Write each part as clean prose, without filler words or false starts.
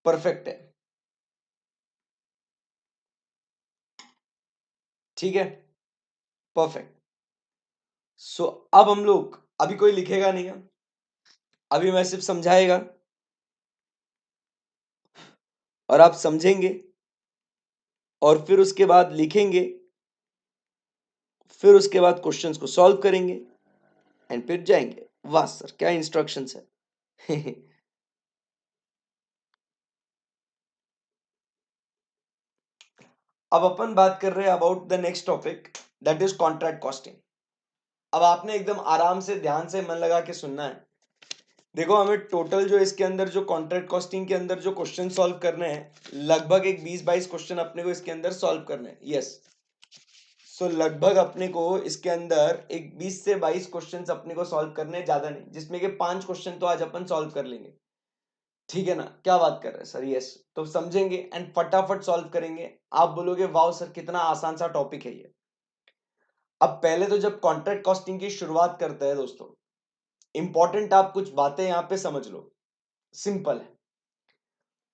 Perfect है, ठीक है, परफेक्ट। सो अब हम लोग, अभी कोई लिखेगा नहीं है, अभी मैं सिर्फ समझाएगा और आप समझेंगे और फिर उसके बाद लिखेंगे, फिर उसके बाद क्वेश्चंस को सॉल्व करेंगे एंड फिर जाएंगे। वाह सर, क्या इंस्ट्रक्शंस है। अब अपन बात कर रहे हैं about the next topic, that is contract costing. अब आपने एकदम आराम से ध्यान से मन लगा के सुनना है। देखो, हमें टोटल जो इसके अंदर जो कॉन्ट्रैक्ट कॉस्टिंग के अंदर जो क्वेश्चन सॉल्व करने हैं, लगभग एक 20-22 क्वेश्चन अपने को इसके अंदर सॉल्व करने हैं। यस, सो लगभग अपने को इसके अंदर एक 20 से 22 क्वेश्चंस अपने को सॉल्व करने हैं, ज्यादा नहीं, जिसमें के 5 क्वेश्चन तो आज अपन सॉल्व कर लेंगे। ठीक है ना, क्या बात कर रहे हैं सर? यस, तो समझेंगे एंड फटाफट सॉल्व करेंगे। आप बोलोगे वाओ सर, कितना आसान सा टॉपिक है ये। अब पहले तो जब कॉन्ट्रैक्ट कॉस्टिंग की शुरुआत करते हैं दोस्तों, इंपॉर्टेंट आप कुछ बातें यहां पे समझ लो, सिंपल है।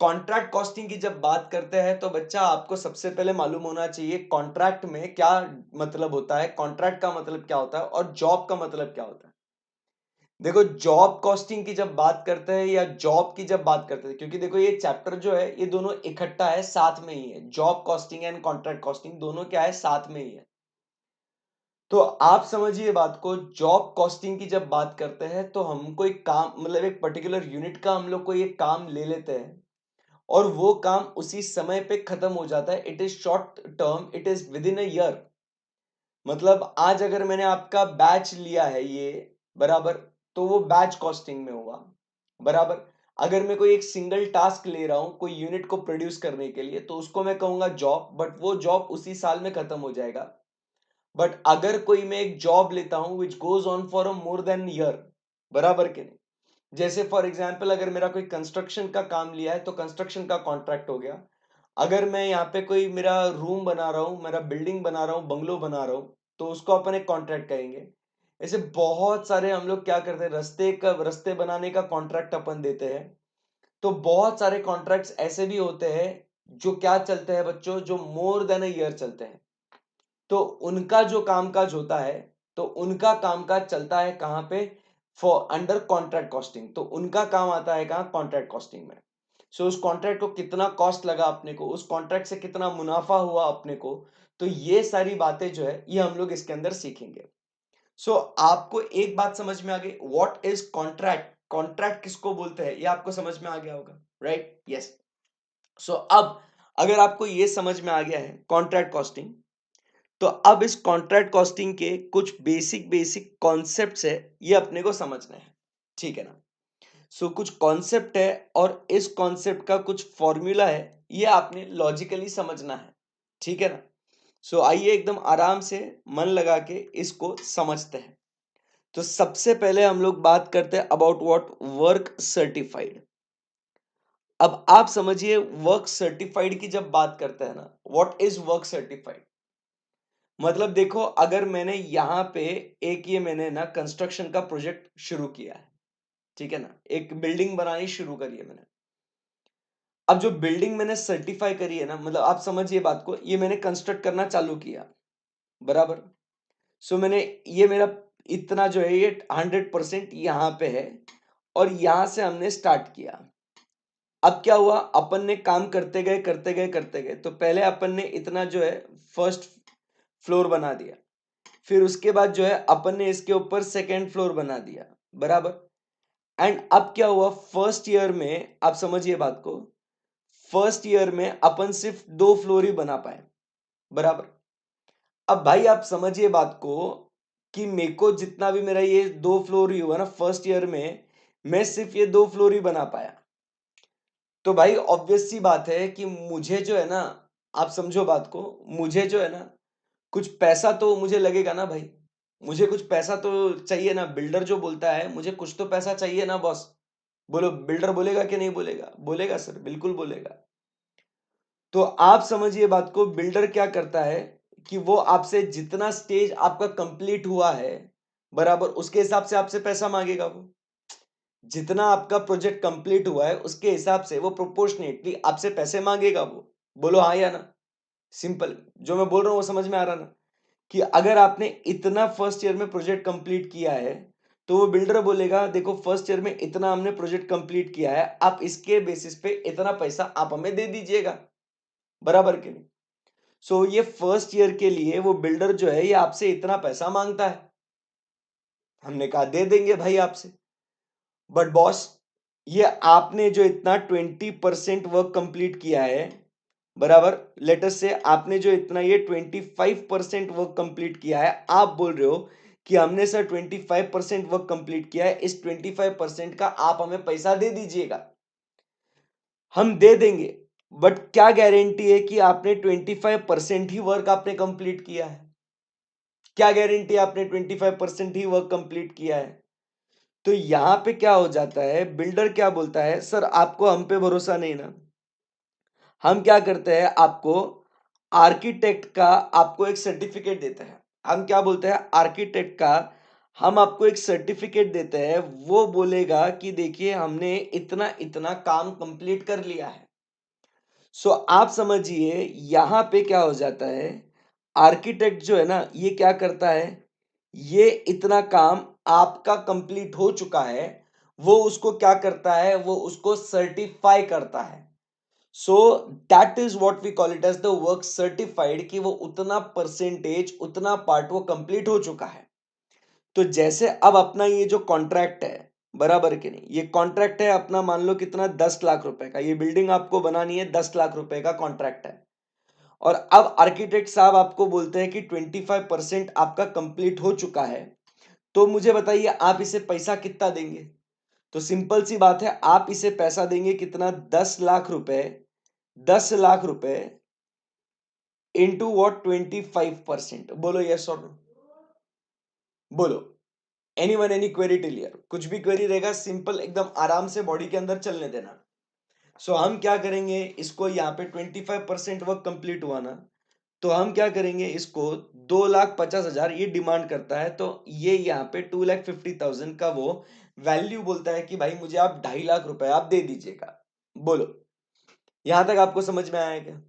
कॉन्ट्रैक्ट कॉस्टिंग की जब बात करते हैं तो बच्चा आपको सबसे पहले मालूम होना चाहिए कॉन्ट्रैक्ट में क्या मतलब होता है, कॉन्ट्रैक्ट का मतलब क्या होता है और जॉब का मतलब क्या होता है। देखो, जॉब कॉस्टिंग की जब बात करते हैं या जॉब की जब बात करते हैं, क्योंकि देखो ये चैप्टर जो है ये दोनों इकट्ठा है, साथ में ही है। Job costing and contract costing दोनों क्या है, साथ में ही है। तो आप समझिए बात को, जॉब कॉस्टिंग की जब बात करते हैं तो हम कोई काम, मतलब एक पर्टिकुलर यूनिट का हम लोग कोई एक काम ले लेते हैं और वो काम उसी समय पे खत्म हो जाता है। It is short term, it is with in a year. मतलब आज अगर मैंने आपका बैच लिया है ये, बराबर, तो वो बैच कॉस्टिंग में होगा, बराबर। अगर मैं कोई एक सिंगल टास्क ले रहा हूं कोई यूनिट को प्रोड्यूस करने के लिए, तो उसको मैं कहूंगा जॉब, बट वो जॉब उसी साल में खत्म हो जाएगा। बट अगर कोई मैं एक जॉब लेता हूं which goes on for a more than year, बराबर के नहीं, जैसे फॉर एग्जाम्पल अगर मेरा कोई कंस्ट्रक्शन का काम लिया है तो कंस्ट्रक्शन का कॉन्ट्रैक्ट हो गया। अगर मैं यहाँ पे कोई मेरा रूम बना रहा हूँ, मेरा बिल्डिंग बना रहा हूँ, बंगलो बना रहा हूँ, तो उसको अपन एक कॉन्ट्रैक्ट कहेंगे। ऐसे बहुत सारे हम लोग क्या करते हैं, रस्ते बनाने का कॉन्ट्रैक्ट अपन देते हैं। तो बहुत सारे कॉन्ट्रैक्ट्स ऐसे भी होते हैं जो क्या चलते हैं बच्चों, जो मोर देन अ ईयर चलते हैं। तो उनका जो कामकाज होता है, तो उनका कामकाज चलता है कहां पे, फॉर अंडर कॉन्ट्रैक्ट कॉस्टिंग। तो उनका काम आता है कहां, कॉन्ट्रैक्ट कॉस्टिंग में। सो उस कॉन्ट्रैक्ट को कितना कॉस्ट लगा अपने को, उस कॉन्ट्रैक्ट से कितना मुनाफा हुआ अपने को, तो ये सारी बातें जो है ये हम लोग इसके अंदर सीखेंगे। सो आपको एक बात समझ में आ गई, व्हाट इज कॉन्ट्रैक्ट, कॉन्ट्रैक्ट किसको बोलते हैं, ये आपको समझ में आ गया होगा, राइट? यस। सो अब अगर आपको ये समझ में आ गया है कॉन्ट्रैक्ट कॉस्टिंग, तो अब इस कॉन्ट्रैक्ट कॉस्टिंग के कुछ बेसिक बेसिक कॉन्सेप्ट्स है, ये अपने को समझना है, ठीक है ना। सो कुछ कॉन्सेप्ट है और इस कॉन्सेप्ट का कुछ फॉर्मूला है, ये आपने लॉजिकली समझना है, ठीक है ना। सो आइए एकदम आराम से मन लगा के इसको समझते हैं। तो सबसे पहले हम लोग बात करते हैं अबाउट व्हाट वर्क सर्टिफाइड। अब आप समझिए, वर्क सर्टिफाइड की जब बात करते हैं ना, व्हाट इज वर्क सर्टिफाइड, मतलब देखो, अगर मैंने यहाँ पे एक ये मैंने ना कंस्ट्रक्शन का प्रोजेक्ट शुरू किया है, ठीक है ना, एक बिल्डिंग बनानी शुरू करी है मैंने। अब जो बिल्डिंग मैंने सर्टिफाई करी है ना, मतलब आप समझिए बात को, ये मैंने कंस्ट्रक्ट करना चालू किया, बराबर। सो मैंने, ये मेरा इतना जो है ये 100% यहाँ पे है और यहां से हमने स्टार्ट किया। अब क्या हुआ, अपन ने काम करते गए करते गए करते गए, तो पहले अपन ने इतना जो है फर्स्ट फ्लोर बना दिया, फिर उसके बाद जो है अपन ने इसके ऊपर सेकेंड फ्लोर बना दिया, बराबर। एंड अब क्या हुआ, फर्स्ट ईयर में आप समझिए बात को, फर्स्ट ईयर में अपन सिर्फ 2 फ्लोर ही बना पाए, बराबर। अब भाई आप समझिए बात को कि मेरे को जितना भी मेरा ये 2 फ्लोर ही हुआ ना फर्स्ट ईयर में, मैं सिर्फ ये 2 फ्लोर ही बना पाया। तो भाई ऑब्वियस सी बात है कि मुझे जो है ना, आप समझो बात को, मुझे जो है ना कुछ पैसा तो मुझे लगेगा ना भाई, मुझे कुछ पैसा तो चाहिए ना। बिल्डर जो बोलता है मुझे कुछ तो पैसा चाहिए ना बॉस। बोलो, बिल्डर बोलेगा कि नहीं बोलेगा? बोलेगा सर, बिल्कुल बोलेगा। तो आप समझिए बात को, बिल्डर क्या करता है कि वो आपसे जितना स्टेज आपका कंप्लीट हुआ है, बराबर, उसके हिसाब से आपसे पैसा मांगेगा वो। जितना आपका प्रोजेक्ट कंप्लीट हुआ है उसके हिसाब से वो प्रोपोर्शनेटली आपसे पैसे मांगेगा वो। बोलो हाँ या ना। सिंपल, जो मैं बोल रहा हूँ वो समझ में आ रहा ना, कि अगर आपने इतना फर्स्ट ईयर में प्रोजेक्ट कंप्लीट किया है तो वो बिल्डर बोलेगा देखो फर्स्ट ईयर में इतना हमने प्रोजेक्ट कंप्लीट किया है, आप इसके बेसिस पे इतना पैसा आप हमें दे दीजिएगा, बराबर के नहीं। सो ये फर्स्ट ईयर के लिए वो बिल्डर जो है ये आपसे इतना पैसा मांगता है, हमने कहा दे देंगे भाई आपसे। बट बॉस, ये आपने जो इतना 20% वर्क कंप्लीट किया है, बराबर, लेटस से आपने जो इतना ये 25% वर्क कंप्लीट किया है, आप बोल रहे हो कि हमने सर 25% वर्क कंप्लीट किया है, इस 25% का आप हमें पैसा दे दीजिएगा। हम दे देंगे, बट क्या गारंटी है कि आपने 25% ही वर्क आपने कंप्लीट किया है? क्या गारंटी आपने 25% ही वर्क कंप्लीट किया है? तो यहां पे क्या हो जाता है, बिल्डर क्या बोलता है, सर आपको हम पे भरोसा नहीं ना, हम क्या करते हैं, आपको आर्किटेक्ट का आपको एक सर्टिफिकेट देते हैं। हम क्या बोलते हैं, आर्किटेक्ट का हम आपको एक सर्टिफिकेट देते हैं, वो बोलेगा कि देखिए हमने इतना इतना काम कंप्लीट कर लिया है। सो आप समझिए यहां पे क्या हो जाता है, आर्किटेक्ट जो है ना ये क्या करता है, ये इतना काम आपका कंप्लीट हो चुका है, वो उसको क्या करता है, वो उसको सर्टिफाई करता है। So that is what we call it as the work certified, कि वो उतना परसेंटेज उतना पार्ट वो कंप्लीट हो चुका है। तो जैसे अब अपना ये जो कॉन्ट्रैक्ट है, बराबर के नहीं, ये कॉन्ट्रैक्ट है अपना, मान लो कितना, 10 लाख रुपए का, ये बिल्डिंग आपको बनानी है, 10 लाख रुपए का कॉन्ट्रैक्ट है। और अब आर्किटेक्ट साहब आपको बोलते हैं कि 25% आपका कंप्लीट हो चुका है, तो मुझे बताइए आप इसे पैसा कितना देंगे? तो सिंपल सी बात है, आप इसे पैसा देंगे कितना, 10 लाख रुपए। 10 लाख रुपए इंटू वॉट, 25%। बोलो यस और नो, बोलो। Any one, any query till here, कुछ भी क्वेरी रहेगा सिंपल एकदम आराम से बॉडी के अंदर चलने देना। सो हम क्या करेंगे, इसको यहाँ पे 25% वर्क कंप्लीट हुआ ना, तो हम क्या करेंगे, इसको 2,50,000 ये डिमांड करता है, तो ये यहाँ पे 2,50,000 का वो वैल्यू बोलता है कि भाई मुझे आप 2.5 लाख रुपए आप दे दीजिएगा। बोलो यहां तक आपको समझ में आया क्या?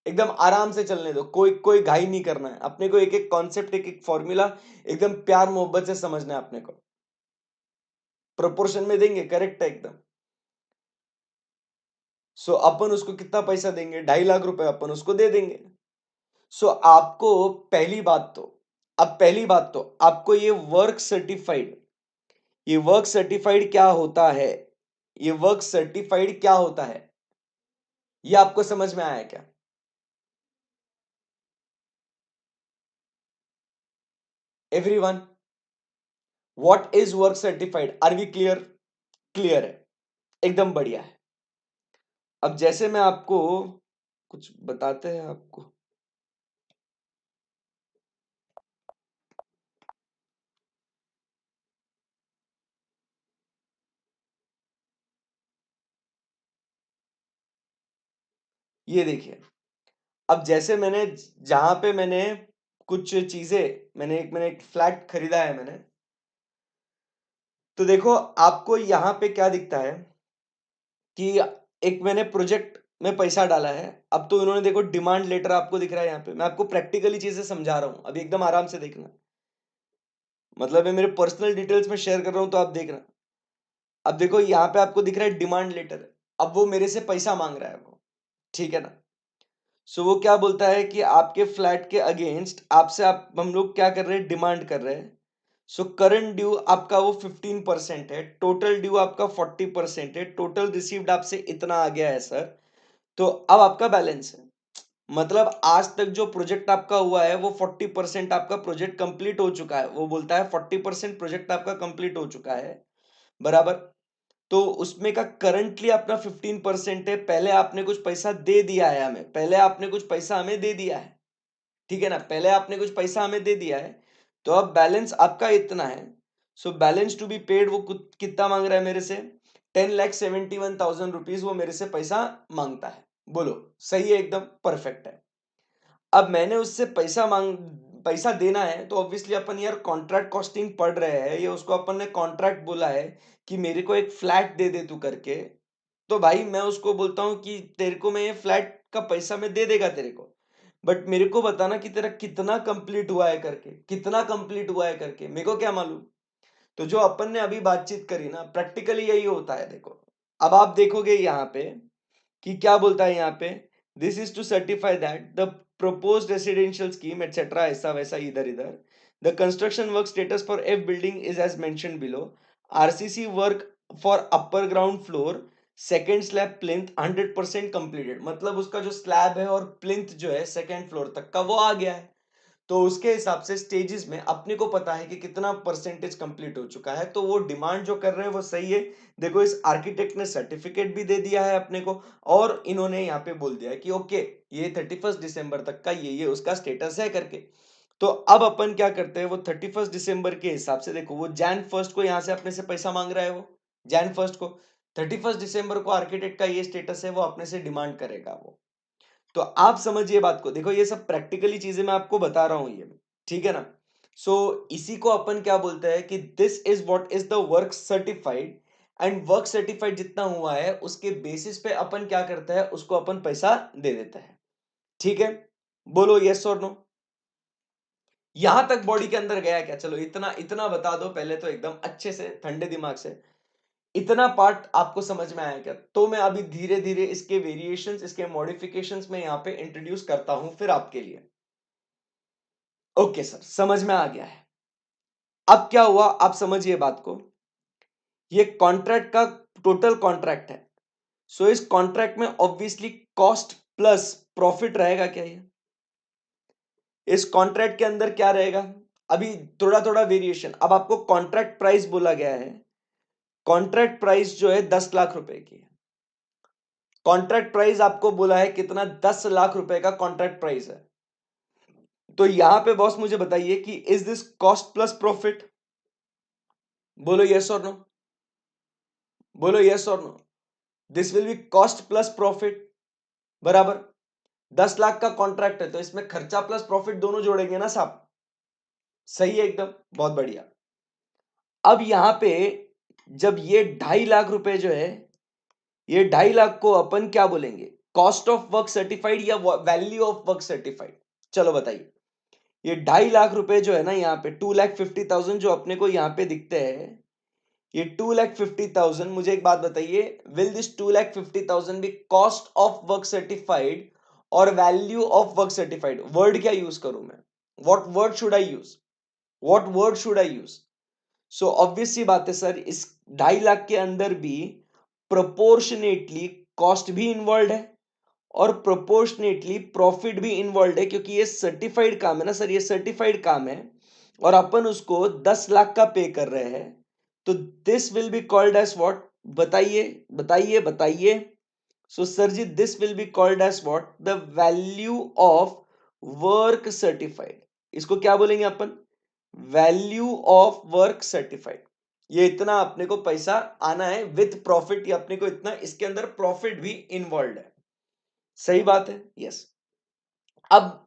एकदम आराम से चलने दो, कोई कोई घाई नहीं करना है अपने को, एक एक कॉन्सेप्ट एक एक फॉर्मूला एकदम प्यार मोहब्बत से समझना है अपने को, प्रोपोर्शन में देंगे, करेक्ट है एकदम। सो अपन उसको कितना पैसा देंगे, 2.5 लाख रुपए अपन उसको दे देंगे। सो आपको पहली बात तो, अब पहली बात तो आपको ये वर्क सर्टिफाइड, ये वर्क सर्टिफाइड क्या होता है, ये वर्क सर्टिफाइड क्या होता है, ये आपको समझ में आया क्या? Everyone, what is work certified, are we clear? Clear है, एकदम बढ़िया है। अब जैसे मैं आपको कुछ बताते हैं आपको, ये देखिए, अब जैसे मैंने जहां पे मैंने कुछ चीजें, मैंने एक फ्लैट खरीदा है मैंने, तो देखो आपको यहां पे क्या दिखता है कि एक मैंने प्रोजेक्ट में पैसा डाला है, अब तो इन्होंने देखो डिमांड लेटर आपको दिख रहा है यहाँ पे, मैं आपको प्रैक्टिकली चीजें समझा रहा हूं, अभी एकदम आराम से देखना, मतलब मैं मेरे पर्सनल डिटेल्स में शेयर कर रहा हूं तो आप देखना। अब देखो यहाँ पे आपको दिख रहा है डिमांड लेटर, अब वो मेरे से पैसा मांग रहा है वो, ठीक है ना। सो वो क्या बोलता है कि आपके फ्लैट के अगेंस्ट आपसे आप हम लोग क्या कर रहे हैं, डिमांड कर रहे हैं। सो करंट ड्यू आपका वो 15% है, टोटल ड्यू आपका 40% है, टोटल रिसीव्ड आपसे इतना आ गया है सर, तो अब आपका बैलेंस है, मतलब आज तक जो प्रोजेक्ट आपका हुआ है वो 40% आपका प्रोजेक्ट कंप्लीट हो चुका है, वो बोलता है 40% प्रोजेक्ट आपका कंप्लीट हो चुका है, बराबर। तो उसमें का करंटली अपना 15% है, पहले आपने कुछ पैसा दे दिया है हमें, पहले आपने कुछ पैसा हमें दे दिया है, ठीक है ना, पहले आपने कुछ पैसा हमें दे दिया है, तो अब बैलेंस आपका इतना है। So balance to be paid वो कितना मांग रहा है मेरे से, 10,71,000 रुपीज वो मेरे से पैसा मांगता है। बोलो सही है, एकदम परफेक्ट है। अब मैंने उससे पैसा देना है तो ऑब्वियसली अपन यार कॉन्ट्रैक्ट कॉस्टिंग पढ़ रहे हैं, ये उसको अपन ने कॉन्ट्रैक्ट बोला है कि मेरे को एक फ्लैट दे दे तू करके, तो भाई मैं उसको बोलता हूँ कि तेरे को मैं ये फ्लैट का पैसा मैं दे देगा तेरे को, बट मेरे को बताना कि तेरा कितना कंप्लीट हुआ है करके, कितना कंप्लीट हुआ है करके, मेरे को क्या मालूम। तो जो अपन ने अभी बातचीत करी ना, प्रैक्टिकली यही होता है। देखो अब आप देखोगे यहाँ पे कि क्या बोलता है यहाँ पे, this is to certify that the proposed residential scheme etc ऐसा वैसा इधर इधर, the construction work status for F building is as mentioned below, RCC work for upper ground floor second slab plinth 100% completed, मतलब उसका जो slab है और plinth जो है सेकंड फ्लोर तक का वो आ गया है। तो उसके हिसाब से स्टेजेस में अपने को पता है कि कितना परसेंटेज कंप्लीट हो चुका है, तो वो डिमांड जो कर रहे हैं वो सही है। देखो इस आर्किटेक्ट ने सर्टिफिकेट भी दे दिया है अपने को, और इन्होंने यहाँ पे बोल दिया है कि ओके ये 31 दिसंबर तक का ये उसका स्टेटस है करके। तो अब अपन क्या करते हैं, वो 31 दिसंबर के हिसाब से, देखो वो जैन 1 को यहाँ से अपने से पैसा मांग रहा है, वो जैन 1 को 31 दिसंबर को आर्किटेक्ट का ये स्टेटस है, वो अपने से डिमांड करेगा वो। तो आप समझिए बात को, देखो ये सब प्रैक्टिकली चीजें मैं आपको बता रहा हूं ये, ठीक है ना। सो इसी को अपन क्या बोलते हैं कि this is what is the work certified, and work certified जितना हुआ है उसके बेसिस पे अपन क्या करते हैं, उसको अपन पैसा दे देता है। ठीक है, बोलो यस और नो। यहां तक बॉडी के अंदर गया क्या? चलो इतना इतना बता दो पहले तो, एकदम अच्छे से ठंडे दिमाग से, इतना पार्ट आपको समझ में आया क्या? तो मैं अभी धीरे धीरे इसके वेरिएशंस, इसके मॉडिफिकेशंस में यहाँ पे इंट्रोड्यूस करता हूं फिर आपके लिए। ओके सर, समझ में आ गया है। अब क्या हुआ आप समझिए बात को, ये कॉन्ट्रैक्ट का टोटल कॉन्ट्रैक्ट है। सो इस कॉन्ट्रैक्ट में ऑब्वियसली कॉस्ट प्लस प्रॉफिट रहेगा क्या? ये इस कॉन्ट्रैक्ट के अंदर क्या रहेगा? अभी थोड़ा थोड़ा वेरिएशन। अब आपको कॉन्ट्रैक्ट प्राइस बोला गया है, कॉन्ट्रैक्ट प्राइस जो है 10 लाख रुपए की है। कॉन्ट्रैक्ट प्राइस आपको बोला है कितना? 10 लाख रुपए का कॉन्ट्रैक्ट प्राइस है। तो यहां पे बॉस मुझे बताइए कि is this cost plus profit? बोलो यस और नो, बोलो यस और no. This will be cost plus profit, बराबर। 10 लाख का कॉन्ट्रैक्ट है तो इसमें खर्चा प्लस प्रॉफिट दोनों जोड़ेंगे ना साहब, सही है एकदम, बहुत बढ़िया। अब यहां पे जब ये 2.5 लाख रुपए जो है, ये 2.5 लाख को अपन क्या बोलेंगे? कॉस्ट ऑफ वर्क सर्टिफाइड या वैल्यू ऑफ वर्क सर्टिफाइड? चलो बताइए। ये 2.5 लाख रुपए जो है ना, यहाँ पे 2,50,000 जो अपने को यहाँ पे दिखते हैं, ये 2,50,000, मुझे एक बात बताइए, will this 2,50,000 be cost of work certified और value of work certified? Word क्या यूज करूं मैं? What word should I use? What word should I use? So obvious सी बात है सर, इस 2.5 लाख के अंदर भी प्रोपोर्शनेटली कॉस्ट भी इन्वॉल्व है और प्रोपोर्शनेटली प्रॉफिट भी इन्वॉल्व है, क्योंकि ये सर्टिफाइड काम है ना सर, ये सर्टिफाइड काम है और अपन उसको 10 लाख का पे कर रहे हैं। तो this will be called as what? बताइए बताइए बताइए। So sir ji, this will be called as what? The value of work certified. इसको क्या बोलेंगे अपन? Value of work certified. ये इतना अपने को पैसा आना है विथ प्रॉफिट, या अपने को इतना इसके अंदर प्रॉफिट भी इन्वॉल्व है। सही बात है, यस। अब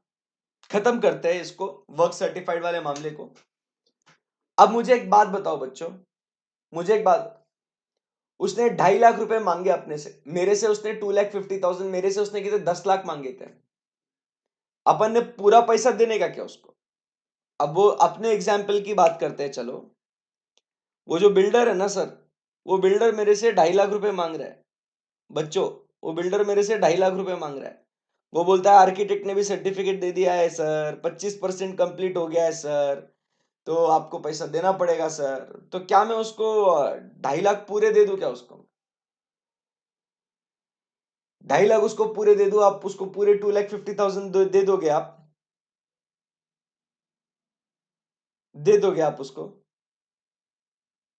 खत्म करते हैं इसको, वर्क सर्टिफाइड वाले मामले को। अब मुझे एक बात बताओ बच्चों, मुझे एक बात, उसने 2.5 लाख रुपए मांगे अपने से, मेरे से उसने 2,50,000, मेरे से उसने कितने 10 लाख मांगे थे। अपन ने पूरा पैसा देने का क्या उसको? अब वो अपने एग्जाम्पल की बात करते हैं, चलो। वो जो बिल्डर है ना सर, वो बिल्डर मेरे से 2.5 लाख रुपए मांग रहा है बच्चों, वो बिल्डर मेरे से 2.5 लाख रुपए मांग रहा है। वो बोलता है आर्किटेक्ट ने भी सर्टिफिकेट दे दिया है सर, 25% कंप्लीट हो गया है सर, तो आपको पैसा देना पड़ेगा सर। तो क्या मैं उसको 2.5 लाख पूरे दे दूं क्या उसको? 2.5 लाख उसको पूरे दे दूं, आप उसको पूरे 2,50,000 दे दोगे? आप दे दोगे आप उसको?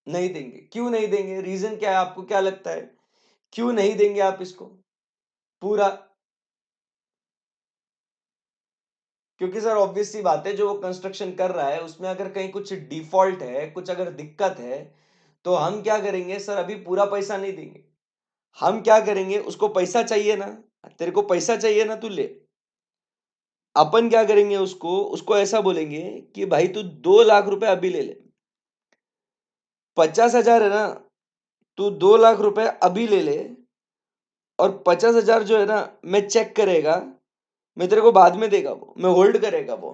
नहीं देंगे। क्यों नहीं देंगे? रीजन क्या है? आपको क्या लगता है क्यों नहीं देंगे आप इसको पूरा? क्योंकि सर ऑब्वियस सी बात है, जो वो कंस्ट्रक्शन कर रहा है उसमें अगर कहीं कुछ डिफॉल्ट है, कुछ अगर दिक्कत है, तो हम क्या करेंगे सर? अभी पूरा पैसा नहीं देंगे। हम क्या करेंगे, उसको पैसा चाहिए ना, तेरे को पैसा चाहिए ना, तू ले। अपन क्या करेंगे, उसको उसको ऐसा बोलेंगे कि भाई तू 2 लाख रुपए अभी ले ले, 50,000 है ना, तू 2 लाख रुपए अभी ले ले, और 50,000 जो है ना मैं चेक करेगा, मैं तेरे को बाद में देगा, वो मैं होल्ड करेगा वो।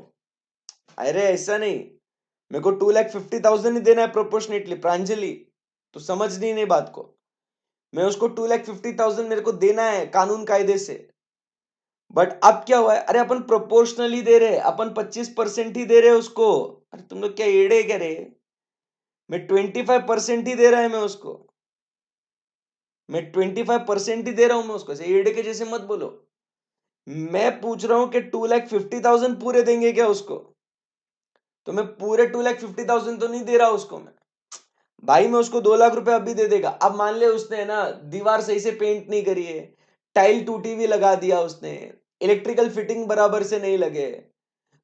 अरे ऐसा नहीं, मेरे को 2,50,000 ही देना है प्रोपोर्शनेटली प्रांजलि, तो समझ नहीं बात को। मैं उसको 2,50,000 मेरे को देना है कानून कायदे से। बट अब क्या हुआ है, अरे अपन प्रोपोर्शनली दे रहे, अपन 25% ही दे रहे उसको। अरे तुम लोग क्या एड़े क्या रे, मैं 25% ही दे रहा है मैं उसको, मैं 25% ही दे रहा हूं मैं उसको, ऐसे एड़े के जैसे मत बोलो। मैं पूछ रहा हूं कि 2,50,000 पूरे देंगे क्या उसको, तो मैं पूरे 2,50,000 तो नहीं दे रहा उसको मैं। भाई मैं उसको 2 लाख रुपए अभी दे देगा। अब मान ले उसने ना दीवार सही से पेंट नहीं करी है, टाइल टूटी हुई लगा दिया उसने, इलेक्ट्रिकल फिटिंग बराबर से नहीं लगे,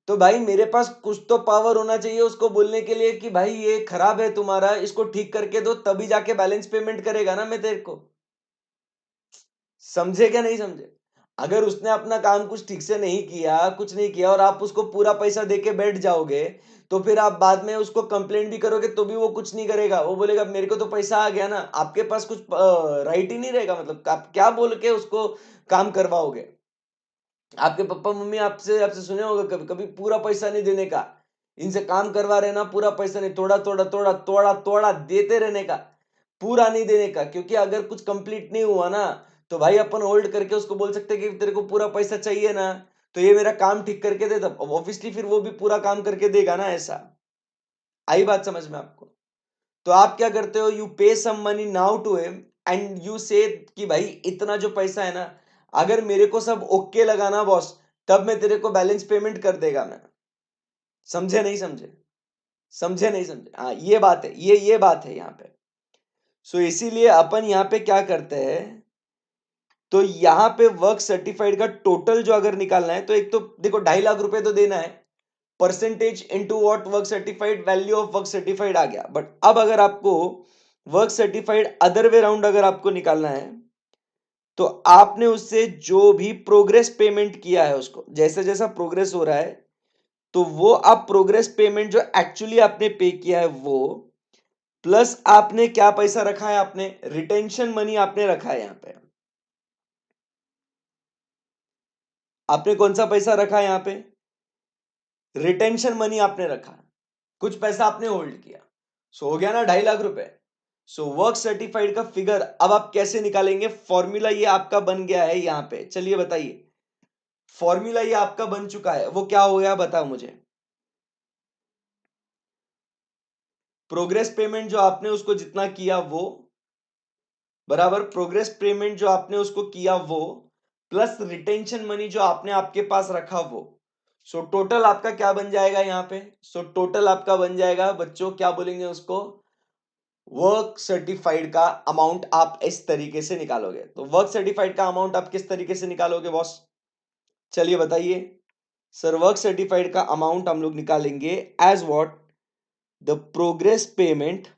तो भाई मेरे पास कुछ तो पावर होना चाहिए उसको बोलने के लिए कि भाई ये खराब है तुम्हारा, इसको ठीक करके दो, तभी जाके बैलेंस पेमेंट करेगा ना मैं तेरे को। समझे क्या नहीं समझे? अगर उसने अपना काम कुछ ठीक से नहीं किया, कुछ नहीं किया, और आप उसको पूरा पैसा देके बैठ जाओगे, तो फिर आप बाद में उसको कंप्लेंट भी करोगे तो भी वो कुछ नहीं करेगा, वो बोलेगा मेरे को तो पैसा आ गया ना, आपके पास कुछ राइट ही नहीं रहेगा, मतलब आप क्या बोल के उसको काम करवाओगे। आपके पापा मम्मी आपसे आपसे सुने होगा कभी कभी पूरा पैसा नहीं देने का, इनसे काम करवा रहे ना, पूरा पैसा नहीं, थोड़ा थोड़ा थोड़ा थोड़ा थोड़ा देते रहने का, पूरा नहीं देने का, क्योंकि अगर कुछ कंप्लीट नहीं हुआ ना, तो भाई अपन होल्ड करके उसको बोल सकते हैं कि तेरे को पूरा पैसा चाहिए ना, तो ये मेरा काम ठीक करके दे, तब ऑब्वियसली फिर वो भी पूरा काम करके देगा ना, ऐसा। आई बात समझ में आपको? तो आप क्या करते हो, you pay some money now to him and you say कि भाई इतना जो पैसा है ना, अगर मेरे को सब ओके लगा ना बॉस, तब मैं तेरे को बैलेंस पेमेंट कर देगा मैं। समझे नहीं समझे? समझे नहीं समझे? हाँ ये बात है, ये बात है यहाँ पे। सो इसीलिए अपन यहाँ पे क्या करते हैं, तो यहाँ पे वर्क सर्टिफाइड का टोटल जो अगर निकालना है, तो एक तो देखो 2.5 लाख रुपए तो देना है, percentage into what, work certified, value of work certified आ गया। बट अब अगर आपको work certified other way round अगर आपको निकालना है, तो आपने उससे जो भी प्रोग्रेस पेमेंट किया है उसको, जैसे जैसा प्रोग्रेस हो रहा है, तो वो आप प्रोग्रेस पेमेंट जो एक्चुअली आपने पे किया है वो, प्लस आपने क्या पैसा रखा है, आपने रिटेंशन मनी आपने रखा है यहां पे। आपने कौन सा पैसा रखा है यहां पे? रिटेंशन मनी आपने रखा, कुछ पैसा आपने होल्ड किया। सो हो गया ना 2.5 लाख रुपए। सो वर्क सर्टिफाइड का फिगर अब आप कैसे निकालेंगे, फॉर्मूला ये आपका बन गया है यहां पे, चलिए बताइए। फॉर्मूला ये आपका बन चुका है, वो क्या हो गया बताओ मुझे। प्रोग्रेस पेमेंट जो आपने उसको जितना किया वो, बराबर प्रोग्रेस पेमेंट जो आपने उसको किया वो, प्लस रिटेंशन मनी जो आपने आपके पास रखा वो। सो टोटल आपका क्या बन जाएगा यहाँ पे? सो टोटल आपका बन जाएगा बच्चों, क्या बोलेंगे उसको, वर्क सर्टिफाइड का अमाउंट आप इस तरीके से निकालोगे। तो वर्क सर्टिफाइड का अमाउंट आप किस तरीके से निकालोगे बॉस, चलिए बताइए। सर वर्क सर्टिफाइड का अमाउंट हम लोग निकालेंगे as what, the progress payment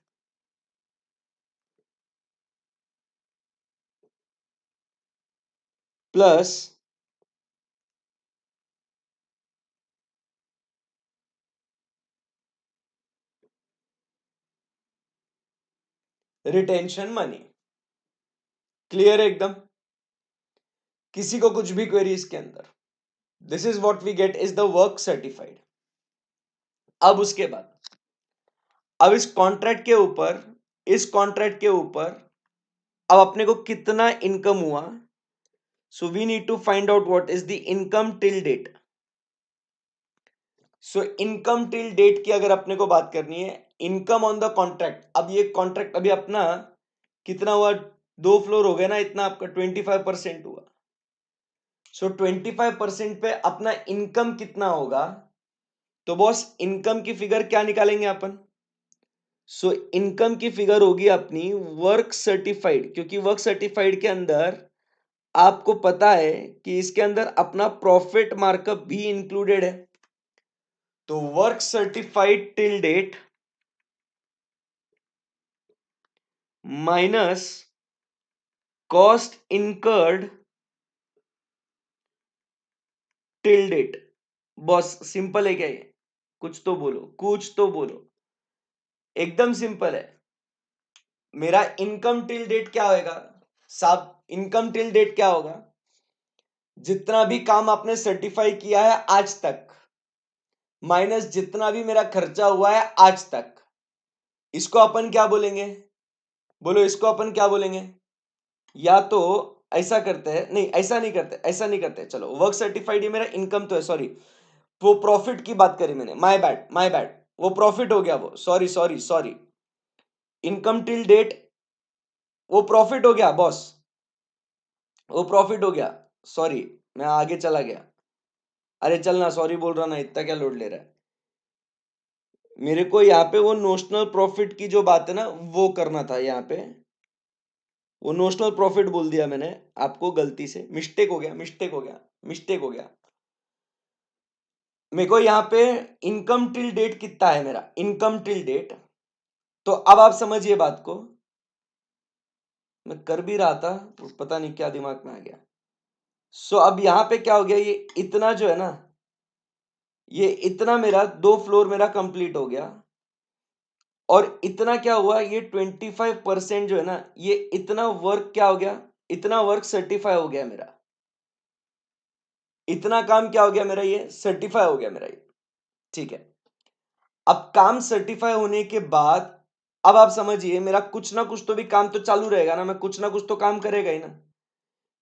plus retention money. Clear है एकदम? किसी को कुछ भी क्वेरी इसके अंदर? This is what we get is the work certified. अब उसके बाद, अब इस कॉन्ट्रैक्ट के ऊपर, इस कॉन्ट्रैक्ट के ऊपर अब अपने को कितना इनकम हुआ, so we need to find out what is the income till date. So income till date की अगर अपने को बात करनी है, इनकम ऑन द कॉन्ट्रैक्ट, अब ये कॉन्ट्रैक्ट अभी अपना कितना हुआ, 2 फ्लोर हो गया ना, इतना आपका 25% हुआ। सो 25% पे अपना इनकम कितना होगा, तो बॉस इनकम की फिगर क्या निकालेंगे अपन? सो इनकम की फिगर होगी अपनी वर्क सर्टिफाइड, क्योंकि वर्क सर्टिफाइड के अंदर आपको पता है कि इसके अंदर अपना प्रॉफिट मार्कअप भी इंक्लूडेड है। तो work certified till date minus cost incurred till date, boss simple है क्या ये? कुछ तो बोलो, कुछ तो बोलो। एकदम सिंपल है। मेरा इनकम टिल डेट क्या होगा साहब? इनकम टिल डेट क्या होगा? जितना भी काम आपने सर्टिफाई किया है आज तक माइनस जितना भी मेरा खर्चा हुआ है आज तक, इसको अपन क्या बोलेंगे? बोलो, इसको अपन क्या बोलेंगे? या तो ऐसा करते हैं, नहीं ऐसा नहीं करते, ऐसा नहीं करते, चलो वर्क सर्टिफाइड ये मेरा इनकम तो है, सॉरी वो प्रॉफिट की बात करी मैंने, माय बैड माय बैड, वो प्रॉफिट हो गया, वो sorry sorry sorry, income till date वो प्रॉफिट हो गया बॉस, वो प्रॉफिट हो गया, सॉरी मैं आगे चला गया। अरे चलना, सॉरी बोल रहा ना, इतना क्या लोड ले रहा है? मेरे को यहाँ पे वो नोशनल प्रॉफिट की जो बात है ना वो करना था यहाँ पे, वो नोशनल प्रॉफिट बोल दिया मैंने आपको गलती से, मिस्टेक हो गया, मिस्टेक हो गया, मिस्टेक हो गया। मेरे को यहाँ पे इनकम टिल डेट कितना है मेरा, इनकम टिल डेट, तो अब आप समझिए बात को, मैं कर भी रहा था तो पता नहीं क्या दिमाग में आ गया। सो अब यहाँ पे क्या हो गया, ये इतना जो है ना, ये इतना मेरा 2 फ्लोर मेरा कंप्लीट हो गया, और इतना क्या हुआ, ये 25% जो है ना, ये इतना वर्क क्या हो गया, इतना वर्क सर्टिफाई हो गया मेरा, इतना काम क्या हो गया मेरा, ये सर्टिफाई हो गया मेरा ये। ठीक है, अब काम सर्टिफाई होने के बाद अब आप समझिए मेरा कुछ ना कुछ तो भी काम तो चालू रहेगा ना, मैं कुछ ना कुछ तो काम करेगा ही ना,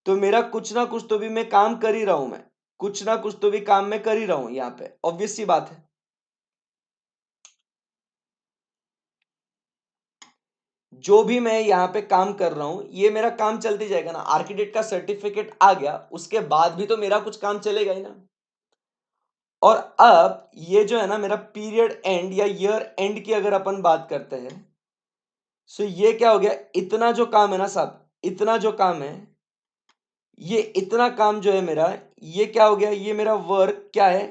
तो मेरा कुछ ना कुछ तो भी मैं काम कर ही रहा हूं, मैं कुछ ना कुछ तो भी काम मैं कर ही रहा हूं, यहाँ पे ऑब्वियस सी बात है। जो भी मैं यहाँ पे काम कर रहा हूं ये मेरा काम चलते जाएगा ना, आर्किटेक्ट का सर्टिफिकेट आ गया उसके बाद भी तो मेरा कुछ काम चलेगा ही ना। और अब ये जो है ना मेरा पीरियड एंड या ईयर एंड की अगर अपन बात करते हैं, सो ये क्या हो गया, इतना जो काम है ना साहब, इतना जो काम है, ये इतना काम जो है मेरा, ये क्या हो गया, ये मेरा वर्क क्या है,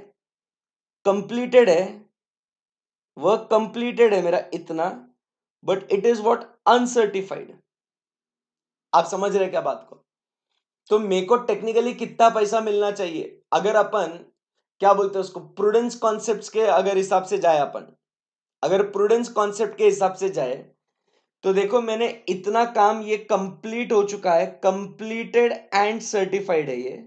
कंप्लीटेड है, वर्क कंप्लीटेड है मेरा इतना, but it is what, uncertified. आप समझ रहे हैं क्या बात को? तो मेरे को टेक्निकली कितना पैसा मिलना चाहिए अगर अपन क्या बोलते हैं उसको, प्रूडेंस कॉन्सेप्ट्स के अगर हिसाब से जाए अपन, अगर प्रूडेंस कॉन्सेप्ट के हिसाब से जाए, तो देखो मैंने इतना काम ये कंप्लीट हो चुका है, कंप्लीटेड एंड सर्टिफाइड है ये,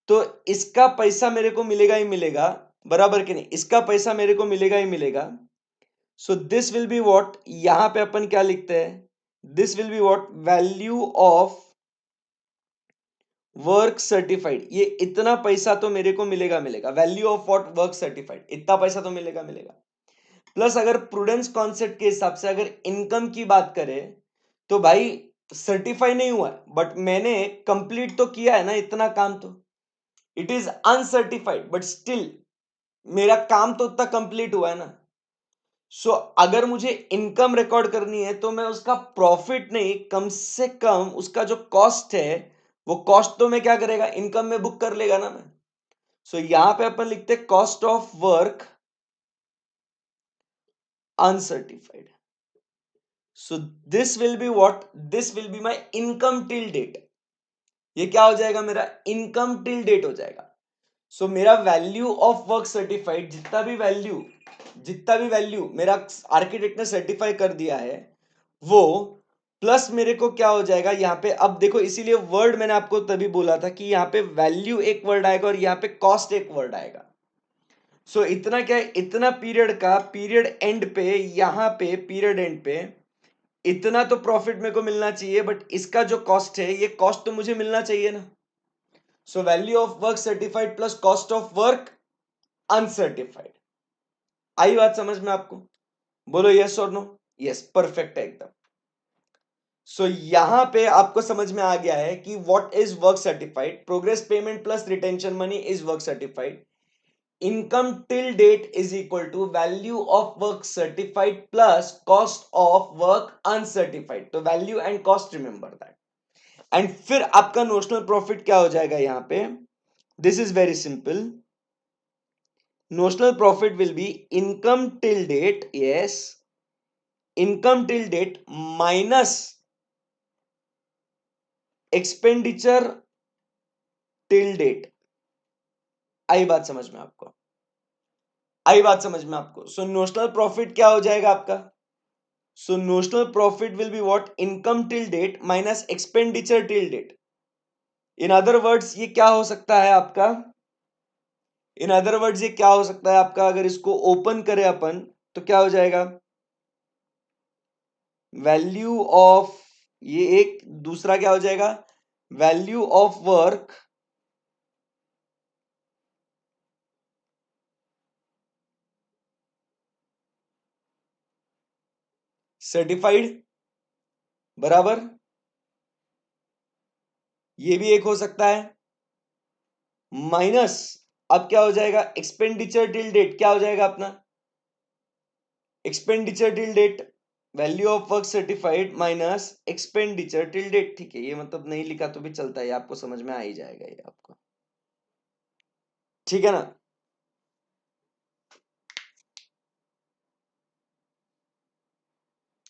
तो इसका पैसा मेरे को मिलेगा ही मिलेगा, बराबर कि नहीं, इसका पैसा मेरे को मिलेगा ही मिलेगा। सो दिस विल बी व्हाट, यहां पे अपन क्या लिखते हैं, this will be what, value of work certified, ये इतना पैसा तो मेरे को मिलेगा मिलेगा, value of what, work certified, इतना पैसा तो मिलेगा मिलेगा। प्लस अगर प्रूडेंस कॉन्सेप्ट के हिसाब से अगर इनकम की बात करें, तो भाई सर्टिफाई नहीं हुआ है बट मैंने कंप्लीट तो किया है ना इतना काम, तो it is uncertified but still मेरा काम तो उतना कंप्लीट हुआ है ना। सो अगर मुझे इनकम रिकॉर्ड करनी है तो मैं उसका प्रॉफिट नहीं, कम से कम उसका जो कॉस्ट है वो कॉस्ट तो मैं क्या करेगा, इनकम में बुक कर लेगा ना मैं। सो यहां पे अपन लिखते हैं cost of work uncertified. So this will be what, this will be my income till date, ये क्या हो जाएगा मेरा, इनकम टिल डेट हो जाएगा। सो मेरा वैल्यू ऑफ वर्क सर्टिफाइड, जितना भी वैल्यू मेरा आर्किटेक्ट ने सर्टिफाई कर दिया है वो, प्लस मेरे को क्या हो जाएगा यहाँ पे, अब देखो इसीलिए वर्ड मैंने आपको तभी बोला था कि यहाँ पे वैल्यू एक वर्ड आएगा और यहाँ पे कॉस्ट एक वर्ड आएगा। सो इतना क्या है, इतना पीरियड का, पीरियड एंड पे, यहाँ पे पीरियड एंड पे इतना तो प्रॉफिट मेरे को मिलना चाहिए, बट इसका जो कॉस्ट है ये कॉस्ट तो मुझे मिलना चाहिए ना। So value of work certified plus cost of work uncertified. आई बात समझ में आपको? बोलो यस और नो। यस, परफेक्ट है एकदम। सो यहां पे आपको समझ में आ गया है कि what is work certified, progress payment plus retention money is work certified, income till date is equal to value of work certified plus cost of work uncertified, तो value and cost remember that. And फिर आपका notional profit क्या हो जाएगा यहां पे, this is very simple, notional profit will be income till date, yes, income till date minus expenditure till date, आई बात समझ में आपको? आई बात समझ में आपको? सो नोशनल प्रॉफिट क्या हो जाएगा आपका? So notional profit will be what? Income till date minus expenditure till date. In other words ये क्या हो सकता है आपका? इन अदर वर्ड्स ये क्या हो सकता है आपका? अगर इसको ओपन करें अपन तो क्या हो जाएगा? वैल्यू ऑफ, ये एक दूसरा क्या हो जाएगा? वैल्यू ऑफ वर्क सर्टिफाइड, बराबर, ये भी एक हो सकता है, माइनस अब क्या हो जाएगा? एक्सपेंडिचर टिल डेट क्या हो जाएगा अपना? Expenditure till date, value of work certified minus expenditure till date. ठीक है, ये मतलब नहीं लिखा तो भी चलता है, आपको समझ में आ ही जाएगा ये आपको. ठीक है ना?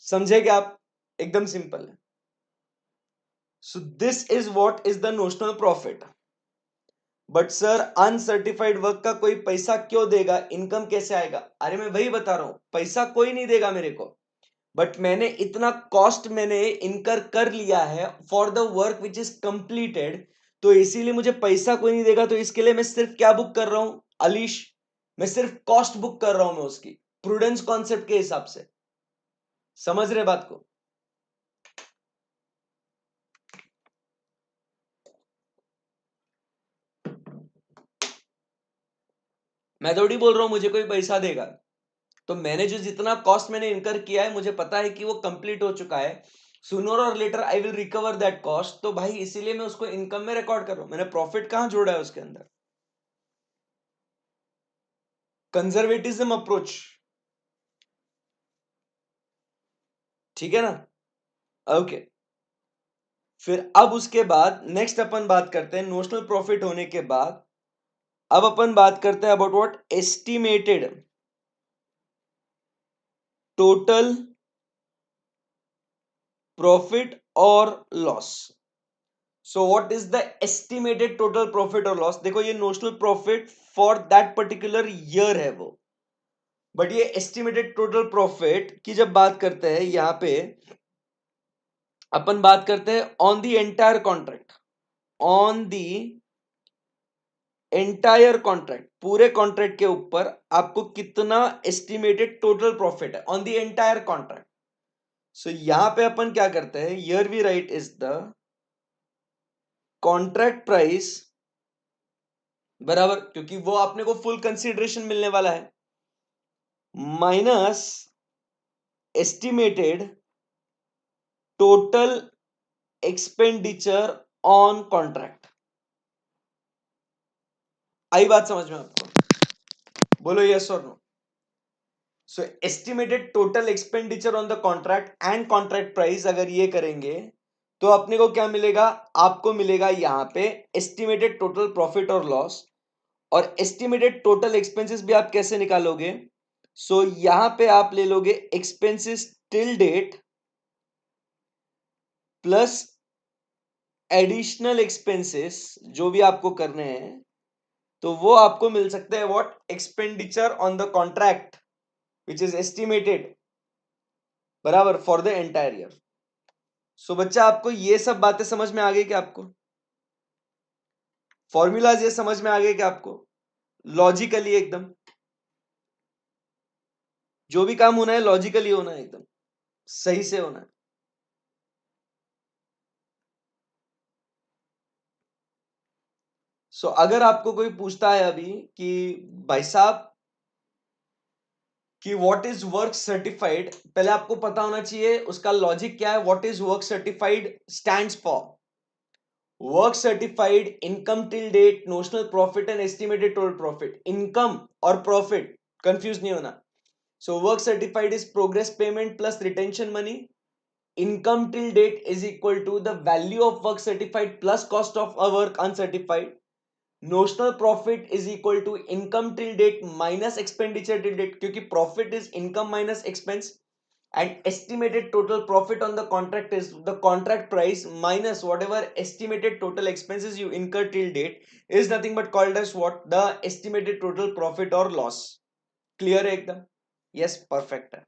समझे क्या आप? एकदम सिंपल है. सो this is what is the notional profit. But sir uncertified work का कोई पैसा क्यों देगा? इनकम कैसे आएगा? अरे मैं वही बता रहा हूं, पैसा कोई नहीं देगा मेरे को, बट मैंने इतना कॉस्ट मैंने इनकर कर लिया है for the work which is completed, तो इसीलिए मुझे पैसा कोई नहीं देगा. तो इसके लिए मैं सिर्फ क्या बुक कर रहा हूं अलीश? मैं सिर्फ कॉस्ट बुक कर रहा हूं, मैं उसकी प्रूडेंस कॉन्सेप्ट के हिसाब से. समझ रहे बात को? मैं थोड़ी बोल रहा हूं मुझे कोई पैसा देगा. तो मैंने जो जितना कॉस्ट मैंने इनकर किया है, मुझे पता है कि वो कंप्लीट हो चुका है. सूनर और later I will recover that cost. तो भाई इसीलिए मैं उसको इनकम में रिकॉर्ड कर रहा हूं. मैंने प्रॉफिट कहां जोड़ा है उसके अंदर? Conservatism approach. ठीक है ना? ओके. फिर अब उसके बाद नेक्स्ट अपन बात करते हैं नोशनल प्रॉफिट होने के बाद. अब अपन बात करते हैं about what? Estimated total profit और loss. So what is the estimated total profit और लॉस? देखो ये notional profit for that particular year है वो, बट ये एस्टिमेटेड टोटल प्रॉफिट की जब बात करते हैं यहां पे अपन बात करते हैं on the entire contract. On the entire contract, पूरे कॉन्ट्रैक्ट के ऊपर आपको कितना एस्टिमेटेड टोटल प्रॉफिट है on the entire contract. So यहां पे अपन क्या करते हैं? Here we write is the contract price, बराबर, क्योंकि वो आपने को फुल कंसीडरेशन मिलने वाला है, minus estimated total expenditure on contract. आई बात समझ में आपको? बोलो यस और no. So estimated total expenditure on the contract and contract price अगर ये करेंगे तो अपने को क्या मिलेगा? आपको मिलेगा यहां पे एस्टिमेटेड टोटल प्रॉफिट और लॉस. और एस्टिमेटेड टोटल एक्सपेंसेस भी आप कैसे निकालोगे? सो यहां पे आप ले लोगे expenses till date plus additional expenses जो भी आपको करने हैं, तो वो आपको मिल सकते हैं what? Expenditure on the contract which is estimated, बराबर, फॉर द एंटायर ईयर. सो बच्चा आपको ये सब बातें समझ में आ गई क्या आपको? फॉर्मूलाज ये समझ में आ गए क्या आपको? लॉजिकली एकदम, जो भी काम होना है लॉजिकली होना है, एकदम सही से होना है. सो अगर आपको कोई पूछता है अभी कि भाई साहब कि व्हाट इज वर्क सर्टिफाइड, पहले आपको पता होना चाहिए उसका लॉजिक क्या है. What is work certified stands for work certified income till date notional profit and estimated total profit. Income और प्रॉफिट कंफ्यूज नहीं होना. So work certified is progress payment plus retention money. Income till date is equal to the value of work certified plus cost of a work uncertified. Notional profit is equal to income till date minus expenditure till date, क्योंकि profit is income minus expense. and estimated total profit on the contract is the contract price minus whatever estimated total expenses you incur till date is nothing but called as what? The estimated total profit or loss. Clear है एकदम? Yes, perfect है.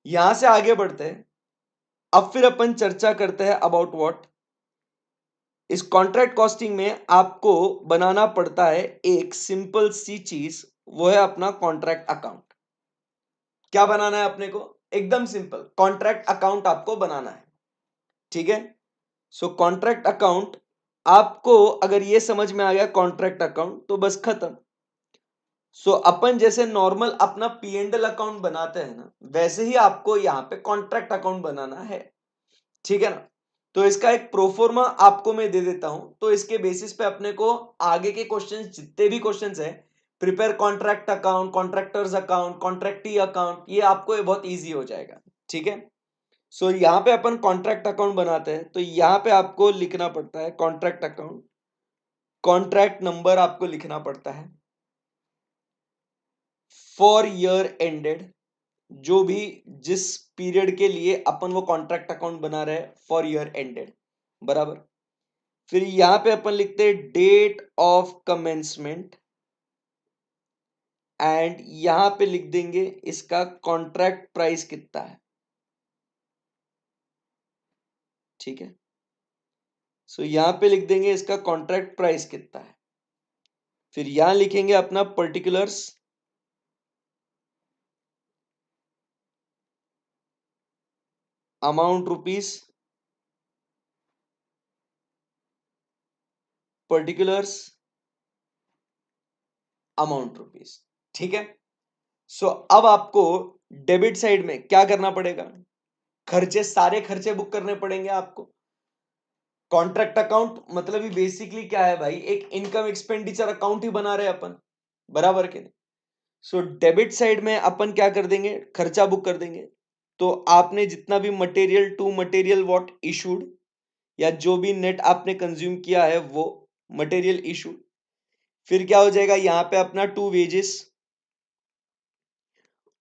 यहां से आगे बढ़ते हैं. अब फिर अपन चर्चा करते हैं अबाउट व्हाट. इस कॉन्ट्रैक्ट कॉस्टिंग में आपको बनाना पड़ता है एक सिंपल सी चीज, वो है अपना कॉन्ट्रैक्ट अकाउंट. क्या बनाना है अपने को? एकदम सिंपल, कॉन्ट्रैक्ट अकाउंट आपको बनाना है. ठीक है. सो कॉन्ट्रैक्ट अकाउंट आपको अगर ये समझ में आ गया कॉन्ट्रैक्ट अकाउंट, तो बस खत्म. सो अपन जैसे नॉर्मल अपना P&L अकाउंट बनाते हैं ना, वैसे ही आपको यहाँ पे कॉन्ट्रैक्ट अकाउंट बनाना है. ठीक है ना. तो इसका एक प्रोफॉर्मा आपको मैं दे देता हूं, तो इसके बेसिस पे अपने को आगे के क्वेश्चंस, जितने भी क्वेश्चंस है, prepare contract account, contractor's account, contractee account, ये आपको ये बहुत इजी हो जाएगा. ठीक है. सो यहाँ पे अपन कॉन्ट्रैक्ट अकाउंट बनाते हैं, तो यहाँ पे आपको लिखना पड़ता है कॉन्ट्रैक्ट अकाउंट. कॉन्ट्रैक्ट नंबर आपको लिखना पड़ता है. फॉर ईयर एंडेड, जो भी जिस पीरियड के लिए अपन वो कॉन्ट्रैक्ट अकाउंट बना रहे हैं, फॉर ईयर एंडेड, बराबर. फिर यहां पे अपन लिखते हैं डेट ऑफ कमेंसमेंट, एंड यहां पे लिख देंगे इसका कॉन्ट्रैक्ट प्राइस कितना है. ठीक है. सो यहां पे लिख देंगे इसका कॉन्ट्रैक्ट प्राइस कितना है. फिर यहां लिखेंगे अपना particulars, amount rupees, particulars, amount rupees. ठीक है. सो अब आपको डेबिट साइड में क्या करना पड़ेगा? खर्चे, सारे खर्चे बुक करने पड़ेंगे आपको. कॉन्ट्रैक्ट अकाउंट मतलब ही बेसिकली क्या है भाई? एक इनकम एक्सपेंडिचर अकाउंट ही बना रहे अपन, बराबर के नहीं. सो डेबिट साइड में अपन क्या कर देंगे? खर्चा बुक कर देंगे. तो आपने जितना भी material to material what issued, या जो भी नेट आपने कंज्यूम किया है वो मटेरियल इशूड. फिर क्या हो जाएगा यहाँ पे अपना टू वेजेस.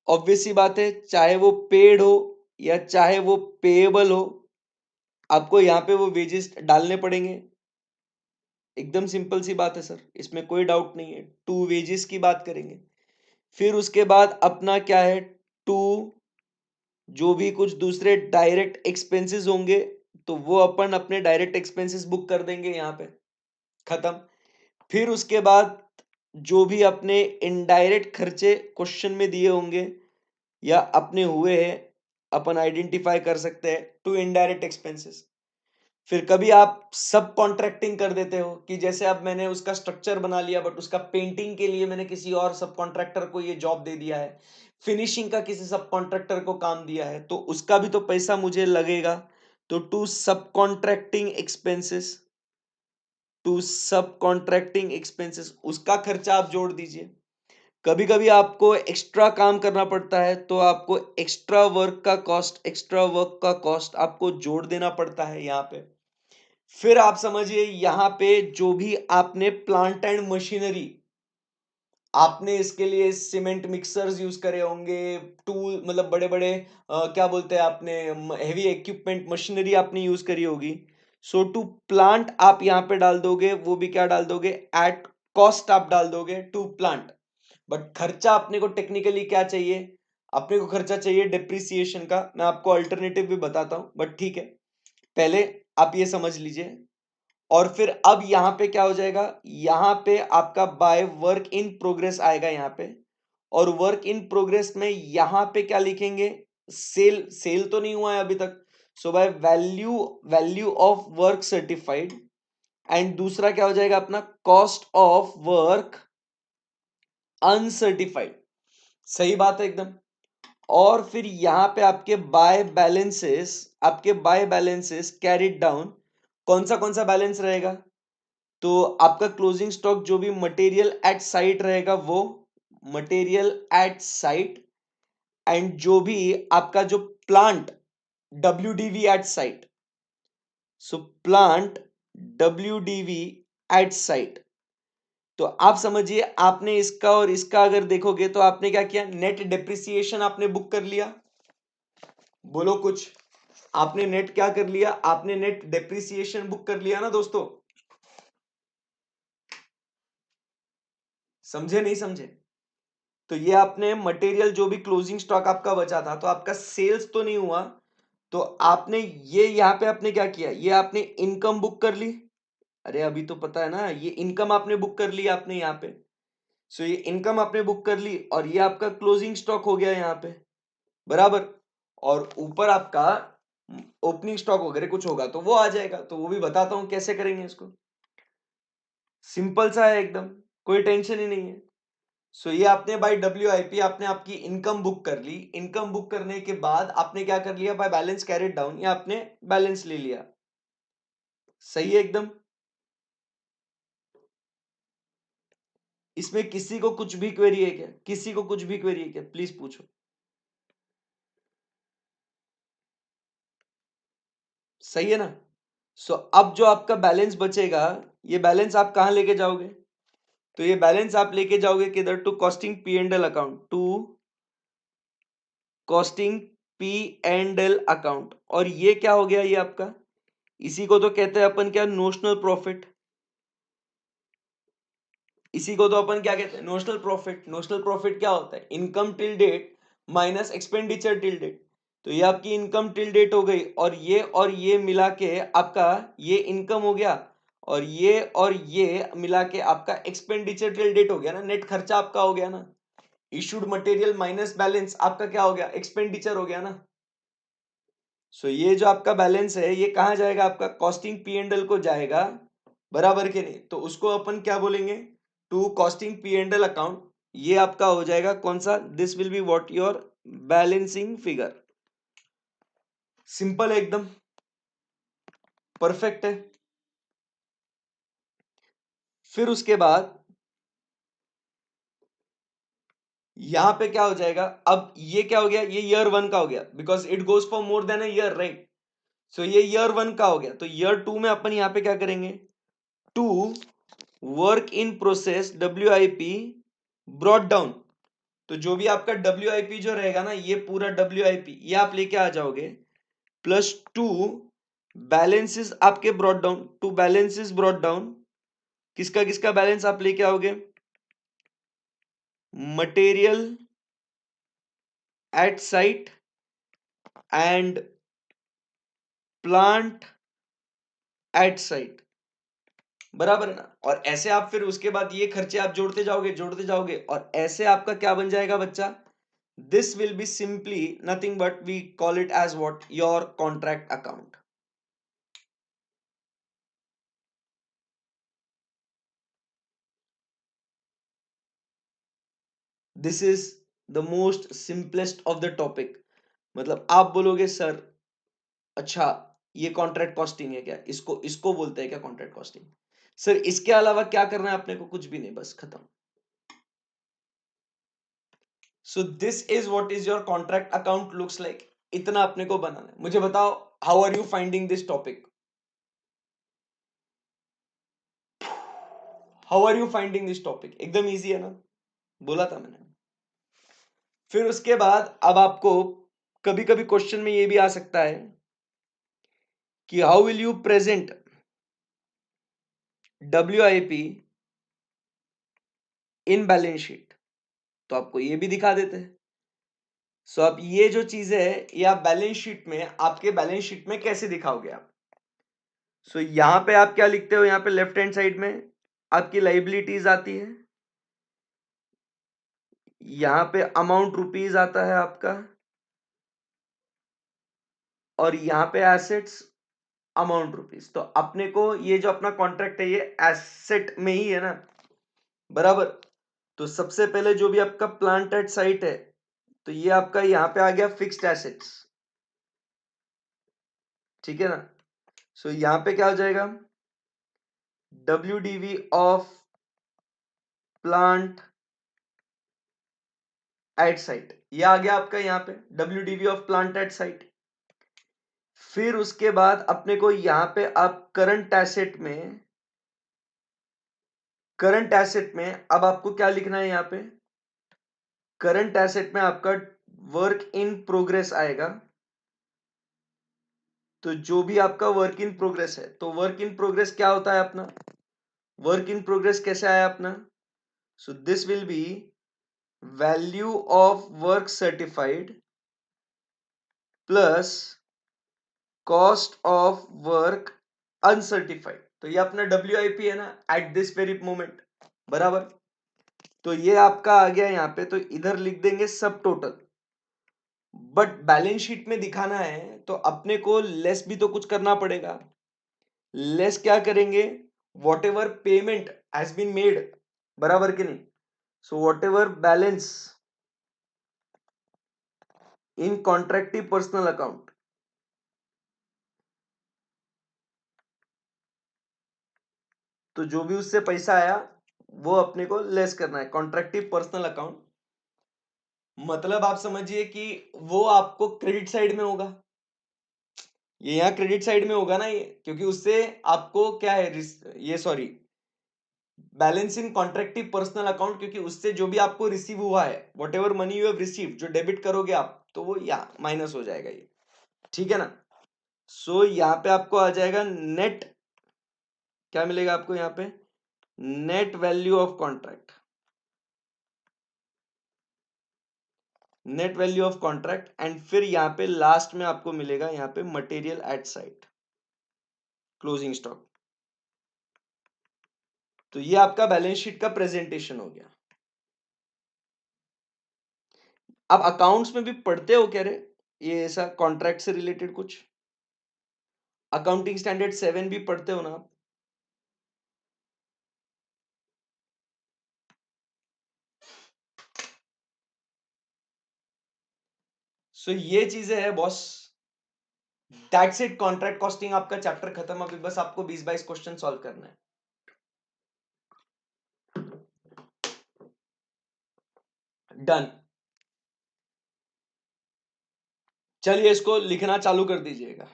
ऑब्वियस सी बात है, चाहे वो पेड हो या चाहे वो पेएबल हो, आपको यहाँ पे वो वेजेस डालने पड़ेंगे. एकदम सिंपल सी बात है सर, इसमें कोई डाउट नहीं है. टू वेजेस की बात करेंगे. फिर उसके बाद अपना क्या है? टू, जो भी कुछ दूसरे डायरेक्ट एक्सपेंसेस होंगे, तो वो अपन अपने डायरेक्ट एक्सपेंसेस बुक कर देंगे यहाँ पे. खत्म. फिर उसके बाद जो भी अपने इनडायरेक्ट खर्चे क्वेश्चन में दिए होंगे या अपने हुए हैं, अपन आइडेंटिफाई कर सकते हैं टू इनडायरेक्ट एक्सपेंसेस. फिर कभी आप सब कॉन्ट्रैक्टिंग कर देते हो कि जैसे अब मैंने उसका स्ट्रक्चर बना लिया, बट उसका पेंटिंग के लिए मैंने किसी और सब कॉन्ट्रैक्टर को ये जॉब दे दिया है, फिनिशिंग का किसी सब कॉन्ट्रैक्टर को काम दिया है, तो उसका भी तो पैसा मुझे लगेगा. तो टू सब कॉन्ट्रैक्टिंग एक्सपेंसेस, टू सब कॉन्ट्रैक्टिंग एक्सपेंसेस, उसका खर्चा आप जोड़ दीजिए. कभी कभी आपको एक्स्ट्रा काम करना पड़ता है, तो आपको एक्स्ट्रा वर्क का कॉस्ट, एक्स्ट्रा वर्क का कॉस्ट आपको जोड़ देना पड़ता है यहाँ पे. फिर आप समझिए यहाँ पे जो भी आपने प्लांट एंड मशीनरी, आपने इसके लिए सीमेंट मिक्सर्स यूज करे होंगे, टूल मतलब बड़े बड़े क्या बोलते हैं, आपने हेवी इक्विपमेंट मशीनरी आपने यूज करी होगी. सो टू प्लांट आप यहाँ पे डाल दोगे, वो भी क्या डाल दोगे? एट कॉस्ट आप डाल दोगे टू प्लांट. बट खर्चा अपने को टेक्निकली क्या चाहिए? अपने को खर्चा चाहिए डेप्रिसिएशन का. मैं आपको अल्टरनेटिव भी बताता हूं, बट ठीक है, पहले आप ये समझ लीजिए. और फिर अब यहाँ पे क्या हो जाएगा? यहाँ पे आपका बाय वर्क इन प्रोग्रेस आएगा यहाँ पे. और वर्क इन प्रोग्रेस में यहाँ पे क्या लिखेंगे? सेल. सेल तो नहीं हुआ है अभी तक. So by value, value of work certified. And दूसरा क्या हो जाएगा अपना? Cost of work uncertified. सही बात है एकदम. और फिर यहां पे आपके बाय बैलेंसेस, आपके बाय बैलेंसेस कैरिड डाउन. कौन सा बैलेंस रहेगा? तो आपका क्लोजिंग स्टॉक जो भी मटेरियल एट साइट रहेगा वो मटेरियल एट साइट. एंड जो भी आपका जो प्लांट WDV एट साइट, सो प्लांट WDV एट साइट. तो आप समझिए, आपने इसका और इसका अगर देखोगे तो आपने क्या किया? नेट डेप्रिसिएशन आपने बुक कर लिया. बोलो कुछ। आपने नेट क्या कर लिया, आपने नेट डेप्रिसिएशन बुक कर लिया ना दोस्तों, समझे नहीं समझे? तो ये आपने मटेरियल जो भी क्लोजिंग स्टॉक आपका बचा था, तो आपका सेल्स तो नहीं हुआ, तो आपने ये यहाँ पे आपने क्या किया, ये आपने इनकम बुक कर ली। अरे अभी तो पता है ना, ये इनकम आपने बुक कर ली आपने यहाँ पे। सो ये इनकम आपने बुक कर ली और ये आपका क्लोजिंग स्टॉक हो गया यहाँ पे, बराबर। और ऊपर आपका ओपनिंग स्टॉक वगैरह कुछ होगा तो वो आ जाएगा, तो वो भी बताता हूं कैसे करेंगे इसको। सिंपल सा है एकदम, कोई टेंशन ही नहीं है। सो ये आपने बाय WIP आपने आपकी इनकम बुक कर ली। इनकम बुक करने के बाद आपने क्या कर लिया, बाय बैलेंस कैरिड डाउन, या आपने बैलेंस ले लिया। सही है एकदम। इसमें किसी को कुछ भी क्वेरी है क्या, किसी को कुछ भी क्वेरी है क्या, प्लीज पूछो। सही है ना? सो अब जो आपका बैलेंस बचेगा, ये बैलेंस आप कहां लेके जाओगे, तो ये बैलेंस आप लेके जाओगे किधर, to costing P&L account, to costing P&L account. और ये क्या हो गया, ये आपका, इसी को तो कहते हैं अपन क्या, नोशनल प्रॉफिट। इसी को तो अपन क्या कहते हैं, नोशनल प्रॉफिट। नोशनल प्रॉफिट क्या होता है, income till date minus expenditure till date. तो ये आपकी इनकम टिल डेट हो गई, और ये मिला के आपका ये इनकम हो गया, और ये मिला के आपका एक्सपेंडिचर टिल डेट हो गया ना, नेट खर्चा आपका हो गया ना। इशूड मटेरियल माइनस बैलेंस आपका क्या हो गया, एक्सपेंडिचर हो गया ना। सो ये जो आपका बैलेंस है ये कहां जाएगा, आपका कॉस्टिंग P&L को जाएगा, बराबर के नहीं, तो उसको अपन क्या बोलेंगे, टू कॉस्टिंग P&L अकाउंट। ये आपका हो जाएगा कौन सा, this will be what your balancing figure. Simple है एकदम, परफेक्ट है। फिर उसके बाद यहां पे क्या हो जाएगा, अब ये क्या हो गया, ये ईयर 1 का हो गया, because it goes for more than a year, right. So ये ईयर 1 का हो गया, तो ईयर 2 में अपन यहां पे क्या करेंगे, to work in process WIP brought down. तो जो भी आपका WIP जो रहेगा ना, ये पूरा WIP ये आप लेके आ जाओगे, प्लस टू बैलेंसेस आपके brought down, to balances brought down. किसका किसका बैलेंस आप लेके आओगे, material at site and plant at site, बराबर है ना। और ऐसे आप फिर उसके बाद ये खर्चे आप जोड़ते जाओगे, और ऐसे आपका क्या बन जाएगा बच्चा, this will be simply nothing but we call it as what, your contract account. This is the most simplest of the topic. मतलब आप बोलोगे सर अच्छा ये कॉन्ट्रैक्ट कॉस्टिंग है क्या, इसको इसको बोलते हैं क्या कॉन्ट्रैक्ट कॉस्टिंग, सर इसके अलावा क्या करना है अपने को, कुछ भी नहीं, बस खत्म। So this is what is your contract account looks like. इतना अपने को बनाना है। मुझे बताओ, how are you finding this topic, how are you finding this topic, एकदम इजी है ना, बोला था मैंने। फिर उसके बाद अब आपको कभी कभी क्वेश्चन में ये भी आ सकता है कि how will you present WIP in balance sheet, तो आपको ये भी दिखा देते हैं। सो अब ये जो चीज है ये आप बैलेंस शीट में, आपके बैलेंस शीट में कैसे दिखाओगे आप। सो यहां पे आप क्या लिखते हो, यहां पे लेफ्ट हैंड साइड में आपकी लाइबिलिटीज आती है, यहां पे अमाउंट रुपीज आता है आपका, और यहां पे एसेट्स अमाउंट रुपीज। तो अपने को ये जो अपना कॉन्ट्रैक्ट है ये एसेट में ही है ना, बराबर। तो सबसे पहले जो भी आपका प्लांट एट साइट है, तो ये आपका यहां पे आ गया फिक्स्ड एसेट्स, ठीक है ना। सो यहां पे क्या हो जाएगा, WDV of plant at site, ये आ गया आपका यहां पे WDV of plant at site. फिर उसके बाद अपने को यहां पे आप करंट एसेट में अब आपको क्या लिखना है, यहां पे करंट एसेट में आपका वर्क इन प्रोग्रेस आएगा, तो जो भी आपका वर्क इन प्रोग्रेस है, तो वर्क इन प्रोग्रेस क्या होता है अपना, वर्क इन प्रोग्रेस कैसे आया अपना, सो this will B value of work certified plus cost of work uncertified. तो ये अपना WIP है ना, एट दिस वेरी मोमेंट, बराबर। तो ये आपका आ गया यहाँ पे, तो इधर लिख देंगे सब टोटल। बट बैलेंस शीट में दिखाना है तो अपने को लेस भी तो कुछ करना पड़ेगा। लेस क्या करेंगे, whatever payment has been made, बराबर कि नहीं। So whatever balance in contractive personal account, तो जो भी उससे पैसा आया वो अपने को लेस करना है कॉन्ट्रैक्टिव पर्सनल अकाउंट। मतलब आप समझिए कि वो आपको क्रेडिट साइड में होगा, ये यहाँ क्रेडिट साइड में होगा ना ये, क्योंकि उससे आपको क्या है ये sorry balance in contractive personal account, क्योंकि उससे जो भी आपको रिसीव हुआ है, what ever money you have receive, जो डेबिट करोगे आप, तो वो यहाँ माइनस हो जाएगा ये, ठीक है ना। सो यहाँ पे आपको आ जाएगा नेट, क्या मिलेगा आपको यहाँ पे, net value of contract, net value of contract. And फिर यहाँ पे लास्ट में आपको मिलेगा यहाँ पे material at site closing stock. तो ये आपका बैलेंस शीट का प्रेजेंटेशन हो गया। आप अकाउंट्स में भी पढ़ते हो क्या रे, ये ऐसा कॉन्ट्रैक्ट से रिलेटेड कुछ, अकाउंटिंग स्टैंडर्ड 7 भी पढ़ते हो ना आप। सो ये चीजें है boss, that's it. Contract costing आपका चैप्टर खत्म, अभी बस आपको 20-22 क्वेश्चन सॉल्व करना है। डन। चलिए इसको लिखना चालू कर दीजिएगा,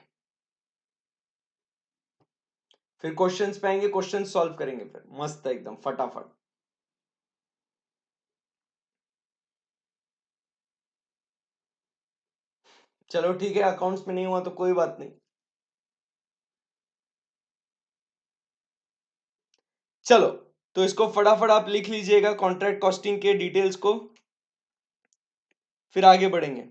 फिर क्वेश्चंस पे आएंगे, क्वेश्चन सॉल्व करेंगे फिर मस्त एकदम फटाफट। चलो ठीक है, अकाउंट्स में नहीं हुआ तो कोई बात नहीं। चलो तो इसको फटाफट आप लिख लीजिएगा कॉन्ट्रैक्ट कॉस्टिंग के डिटेल्स को, फिर आगे बढ़ेंगे।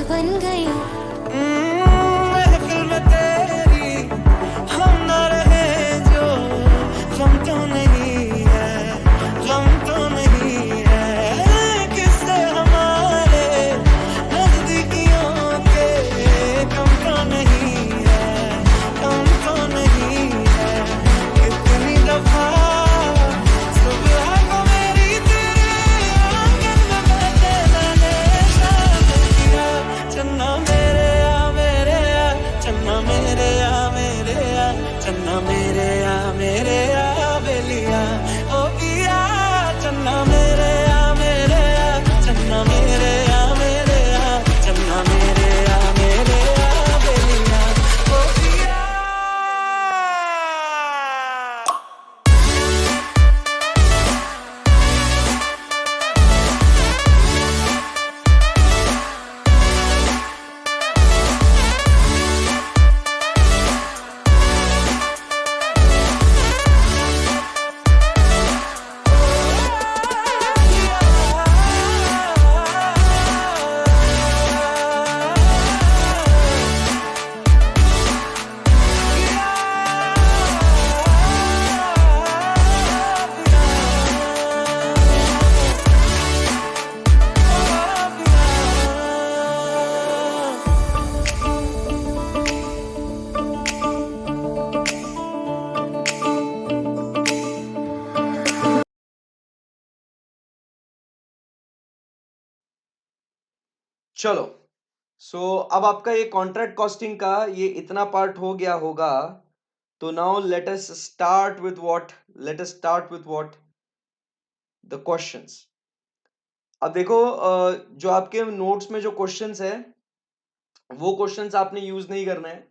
बन गई महफिल में तेरी हम ना रहे जो गम तो नहीं है गम तो नहीं है किससे हमारे नजदीकियों के कम तो नहीं है कम तो नहीं है कितनी दफा सुबह को मेरी तेरे आंगन में बैठे मैंने शामिल किया चन्ना मेरे आ चन्ना मेरे आ चन्ना मेरे आ बेलिया ओ पिया चन्ना मेरे आ चन्ना मेरे आ चन्ना मेरे आ बेलिया ओ पिया चलो, सो अब आपका ये कॉन्ट्रैक्ट कॉस्टिंग का ये इतना पार्ट हो गया होगा। तो now let us start with what the questions. अब देखो, जो आपके नोट्स में जो क्वेश्चंस है वो क्वेश्चंस आपने यूज नहीं करना है।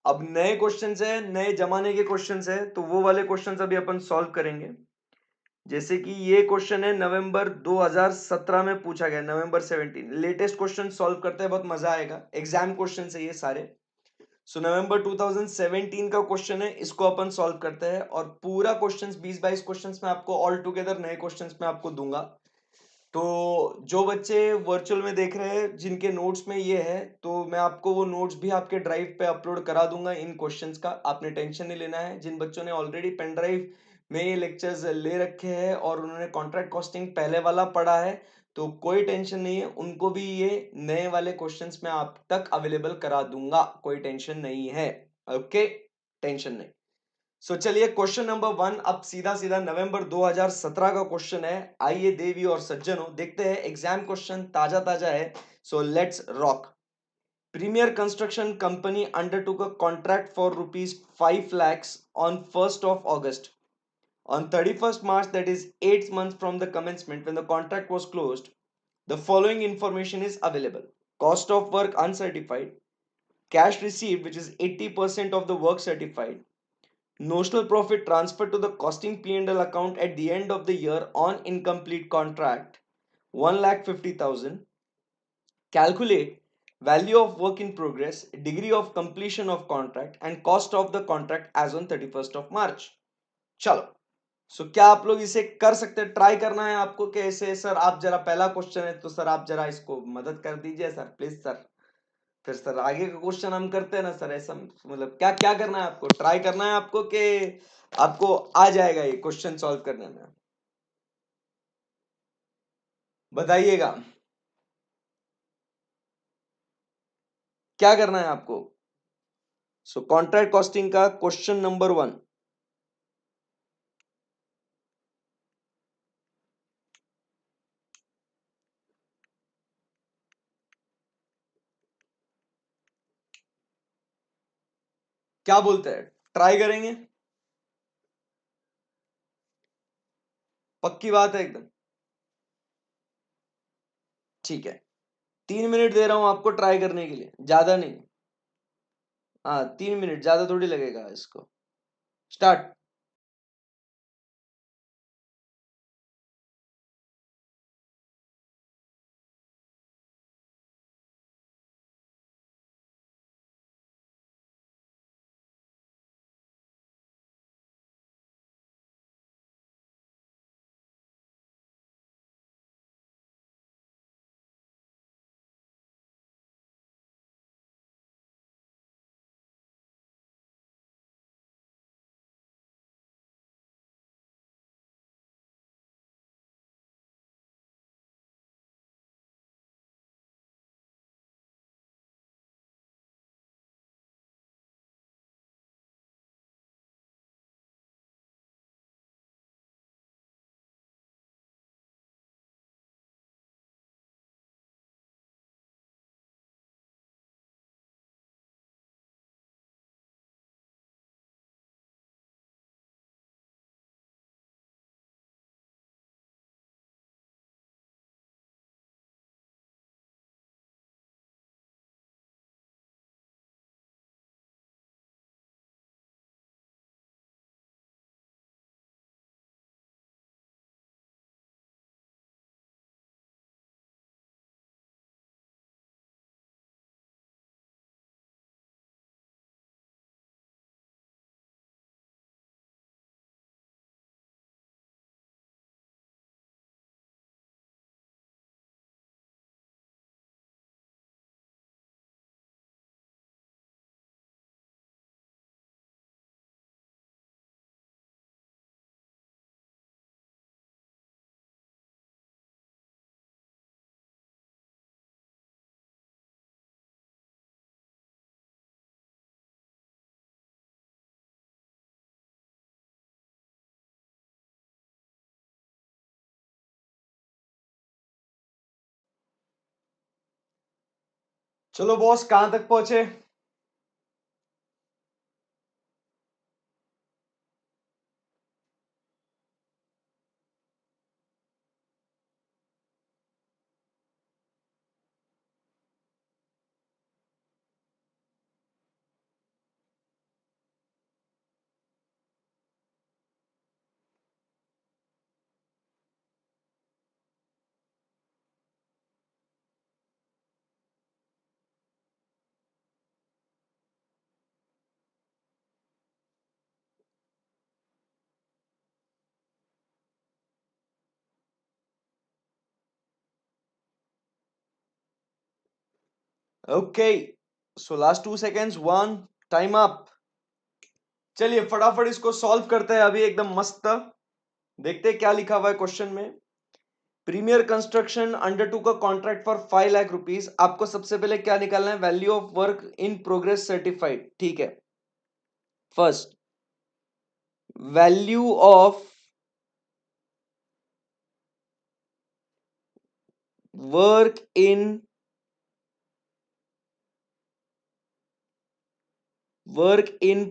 अब नए क्वेश्चंस है, नए जमाने के क्वेश्चंस है, तो वो वाले क्वेश्चंस अभी अपन सॉल्व करेंगे। जैसे कि ये क्वेश्चन है नवंबर 2017 में पूछा गया, नवंबर 17। लेटेस्ट क्वेश्चन सॉल्व करते हैं, बहुत मजा आएगा। एग्जाम क्वेश्चन है ये सारे। सो नवंबर 2017 का क्वेश्चन है, इसको अपन सॉल्व करते हैं। और पूरा क्वेश्चंस 20-22 क्वेश्चंस में आपको ऑल टुगेदर नए क्वेश्चंस में आपको दूंगा। तो जो बच्चे वर्चुअल में देख रहे हैं, जिनके नोट्स में ये है, तो मैं आपको वो नोट्स भी आपके ड्राइव पे अपलोड करा दूंगा इन क्वेश्चंस का। आपने टेंशन नहीं लेना है। जिन बच्चों ने ऑलरेडी पेन ड्राइव में ये लेक्चर्स ले रखे हैं और उन्होंने कॉन्ट्रैक्ट कॉस्टिंग पहले वाला पढ़ा है, तो कोई टेंशन नहीं है, उनको भी ये नए वाले क्वेश्चंस में आप तक अवेलेबल करा दूंगा। कोई टेंशन नहीं है। ओके, टेंशन नहीं। सो चलिए, क्वेश्चन नंबर 1 अब सीधा सीधा नवंबर 2017 का क्वेश्चन है। आइए देवी और सज्जनों, देखते हैं। एग्जाम क्वेश्चन ताजा ताजा है, so let's rock. Premier Construction Company undertook a contract for rupees 5 lakhs on 1st of August. On 31st March, that is 8 months from the commencement when the contract was closed, the following information is available. Cost of work uncertified, cash received which is 80% of the work certified, notional profit transferred to the costing P&L account at the end of the year on incomplete contract 1,50,000. Calculate value of work in progress, degree of completion of contract and cost of the contract as on 31st of March. चलो, क्या आप लोग इसे कर सकते हैं? Try करना है आपको कैसे? सर आप जरा, पहला क्वेश्चन है तो सर आप जरा इसको मदद कर दीजिए सर, प्लीज सर। फिर सर आगे का क्वेश्चन हम करते हैं ना सर। ऐसा मतलब क्या क्या करना है आपको? ट्राई करना है आपको कि आपको आ जाएगा ये क्वेश्चन सॉल्व करने में? बताइएगा क्या करना है आपको। सो कॉन्ट्रैक्ट कॉस्टिंग का क्वेश्चन नंबर 1, क्या बोलते हैं? ट्राई करेंगे? पक्की बात है एकदम? ठीक है, 3 मिनट दे रहा हूं आपको ट्राई करने के लिए, ज्यादा नहीं। हाँ, 3 मिनट, ज्यादा थोड़ी लगेगा इसको। स्टार्ट। चलो बॉस, कहां तक पहुंचे? Okay, so last 2 seconds, 1, time up. चलिए फटाफट इसको सॉल्व करते हैं अभी एकदम मस्त। देखते हैं क्या लिखा हुआ है क्वेश्चन में। प्रीमियर कंस्ट्रक्शन अंडरटूक का कॉन्ट्रैक्ट फॉर 5 लाख रुपीज। आपको सबसे पहले क्या निकालना है? Value of work in progress certified. ठीक है, first value of work in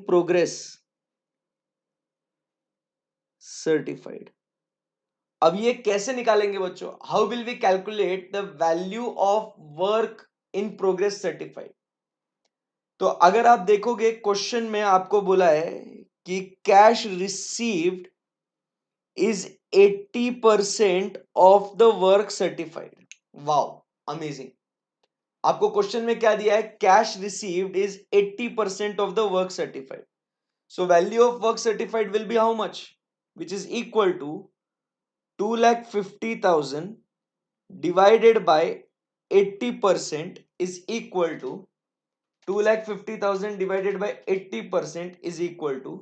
progress certified. अब ये कैसे निकालेंगे बच्चों? How will we calculate the value of work in progress certified? तो अगर आप देखोगे क्वेश्चन में आपको बोला है कि cash received is 80% of the work certified. Wow, amazing. आपको क्वेश्चन में क्या दिया है? Cash received is 80% of the work certified. So value of work certified will be how much? Which is equal to 2,50,000 divided by 80% is equal to 2,50,000 divided by 80% is equal to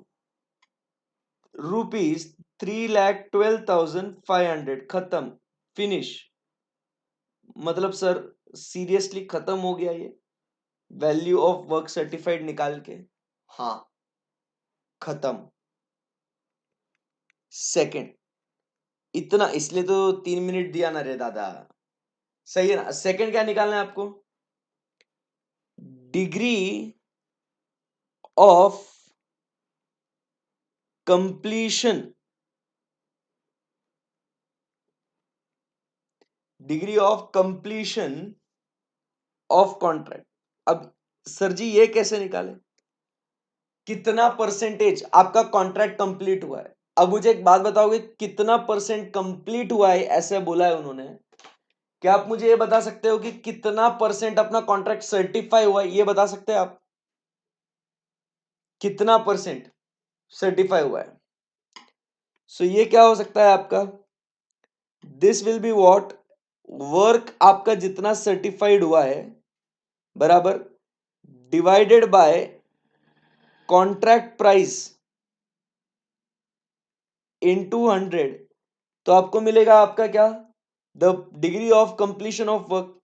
rupees 3,12,500। खत्म, finish. मतलब sir seriously खत्म हो गया ये value of work certified निकाल के? हाँ, खत्म। सेकंड, इतना इसलिए तो 3 मिनट दिया ना रे दादा। सही है ना? सेकंड क्या निकालना है आपको? Degree of completion, degree of completion of contract. अब सर जी ये कैसे निकाले? कितना परसेंटेज आपका कॉन्ट्रैक्ट कंप्लीट हुआ है? अब मुझे एक बात बताओगे, कितना परसेंट कंप्लीट हुआ है ऐसे बोला है उन्होंने? क्या आप मुझे ये बता सकते हो कि कितना परसेंट अपना कॉन्ट्रैक्ट सर्टिफाई हुआ है? ये बता सकते हैं आप? कितना परसेंट सर्टिफाई हुआ है? सो ये क्या हो सकता है आपका? This will be what? Work आपका जितना सर्टिफाइड हुआ है बराबर divided by contract price into 100। तो आपको मिलेगा आपका क्या? The degree of completion of work.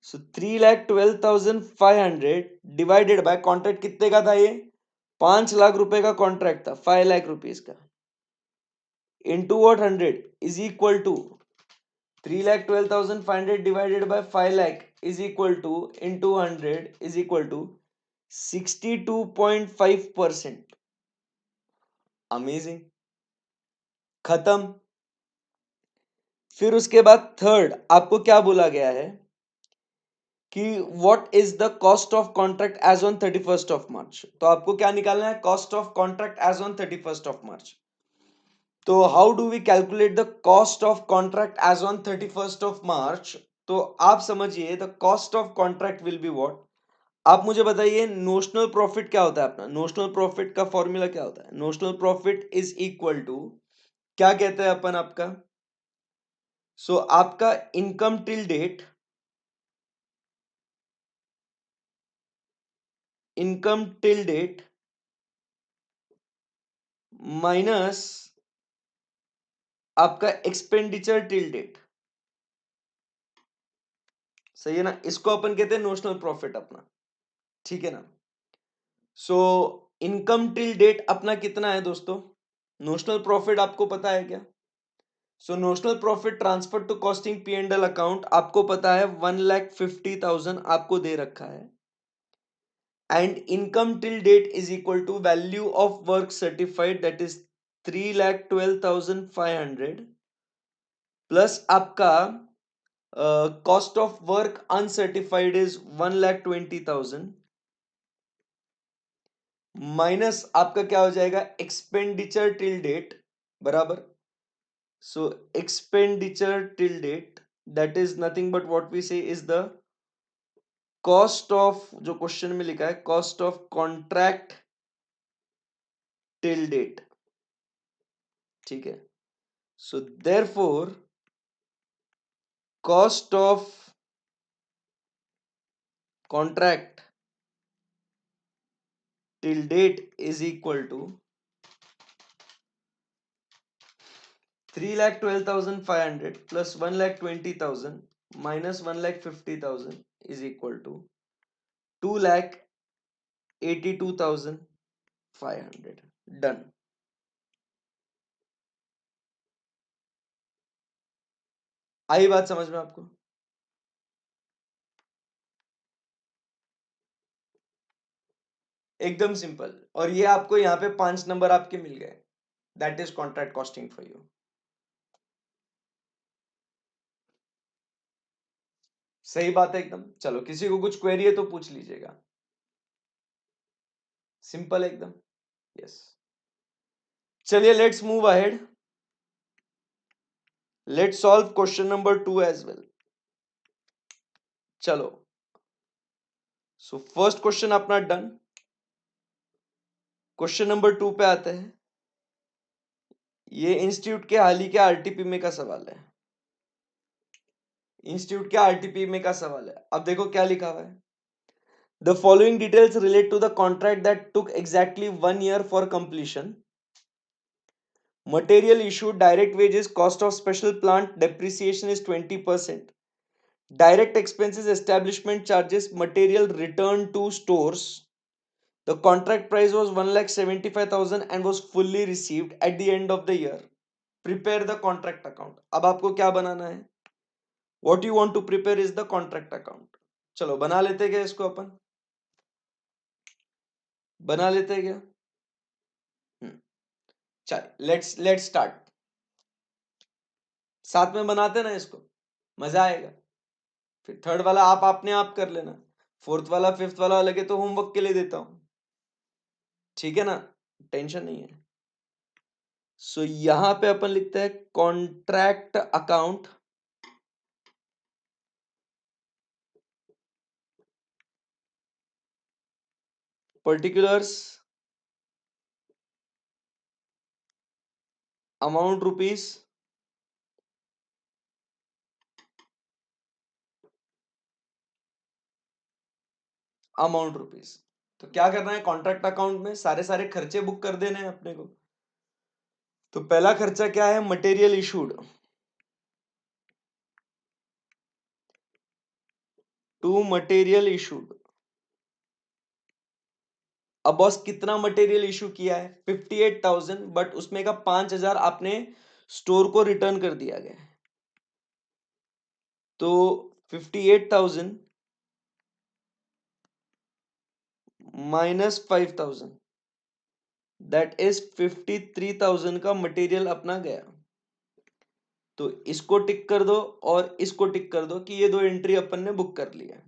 So 3,12,500 divided bye contract कितने का था ये? 5 लाख रुपए का कॉन्ट्रैक्ट था, 5 लाख रुपीज का, into what 100 is equal to 3,12,500 divided by 5 lakh is equal to into 100 is equal to 62.5%। Amazing, खत्म। फिर उसके बाद थर्ड आपको क्या बोला गया है कि what is the cost of contract as on 31 March. तो आपको क्या निकालना है? Cost of contract as on 31 March. तो how do we calculate the cost of contract as on 31 March? तो आप समझिए the cost of contract will be what? आप मुझे बताइए नोशनल प्रॉफिट क्या होता है अपना? नोशनल प्रॉफिट का फॉर्मूला क्या होता है? Notional profit is equal to क्या कहते हैं अपन आपका? सो आपका income till date, income till date minus आपका एक्सपेंडिचर टिल डेट। सही है ना? इसको अपन कहते हैं नोशनल प्रॉफिट अपना। ठीक है ना? सो इनकम टिल डेट अपना कितना है दोस्तों? नोशनल प्रॉफिट आपको पता है क्या? So notional profit transfer to costing P and L account आपको पता है 1,50,000 आपको दे रखा है, and income till date is equal to value of work certified that is 3,12,500 plus आपका cost of work uncertified is 1,20,000 minus आपका क्या हो जाएगा एक्सपेंडिचर टिल डेट बराबर. So expenditure till date, that is nothing but what we say is the cost of, जो question में लिखा है, cost of contract till date. ठीक है. So therefore cost of contract till date is equal to 3,12,500 plus 1,20,000 minus 1,50,000 is equal to 2,82,500. Done. आई बात समझ में आपको? एकदम सिंपल. और ये आपको यहाँ पे 5 नंबर आपके मिल गए. That is contract costing for you. सही बात है एकदम. चलो किसी को कुछ क्वेरी है तो पूछ लीजिएगा. सिंपल एकदम. यस. चलिए let's move ahead. Let's solve question number 2 as well. चलो. सो फर्स्ट क्वेश्चन अपना डन. क्वेश्चन नंबर 2 पे आते हैं. ये इंस्टीट्यूट के हाल ही के आरटीपी में का सवाल है. इंस्टीट्यूट के आरटीपी में का सवाल है. अब देखो क्या लिखा हुआ है. The following details relate to the contract that took exactly 1 year for completion. Material issued, direct wages, cost of special plant, depreciation is 20%. Direct expenses, establishment charges, material returned to stores. The contract price was 1,75,000 and was fully received at the end of the year. Prepare the contract account. अब आपको क्या बनाना है? What you want to prepare is the contract account. चलो बना लेते हैं क्या इसको अपन? बना लेते हैं क्या? चल लेट्स स्टार्ट. साथ में बनाते ना इसको, मजा आएगा. फिर थर्ड वाला आप अपने आप कर लेना. फोर्थ वाला फिफ्थ वाला लगे तो होमवर्क के लिए देता हूं. ठीक है ना? टेंशन नहीं है. सो यहां पे अपन लिखते हैं contract account. Particulars amount rupees, amount rupees. तो क्या करना है कॉन्ट्रैक्ट अकाउंट में? सारे सारे खर्चे बुक कर देने हैं अपने को. तो पहला खर्चा क्या है? Material issued to material issued. अब बॉस कितना मटेरियल इशू किया है? 58,000. बट उसमें का 5,000 आपने स्टोर को रिटर्न कर दिया गया. तो 58,000 माइनस 5,000 दैट इज 53,000 का मटेरियल अपना गया. तो इसको टिक कर दो और इसको टिक कर दो कि ये दो एंट्री अपन ने बुक कर लिया.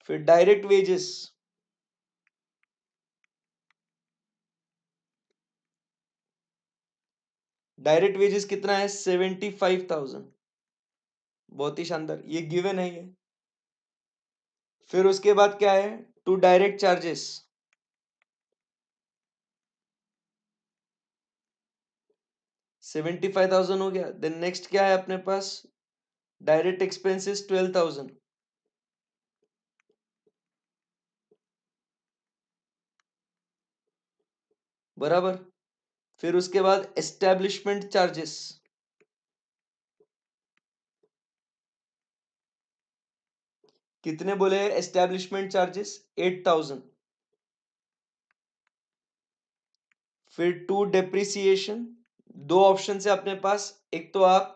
फिर डायरेक्ट वेजेस, डायरेक्ट वेजेस कितना है? 75,000. बहुत ही शानदार, ये गिवन है ये. फिर उसके बाद क्या है? टू डायरेक्ट चार्जेस 75,000 हो गया. देन नेक्स्ट क्या है अपने पास? Direct expenses 12,000. बराबर. फिर उसके बाद एस्टेब्लिशमेंट चार्जेस कितने बोले? Establishment charges 8,000. फिर टू डेप्रिसिएशन दो ऑप्शन है अपने पास, एक तो आप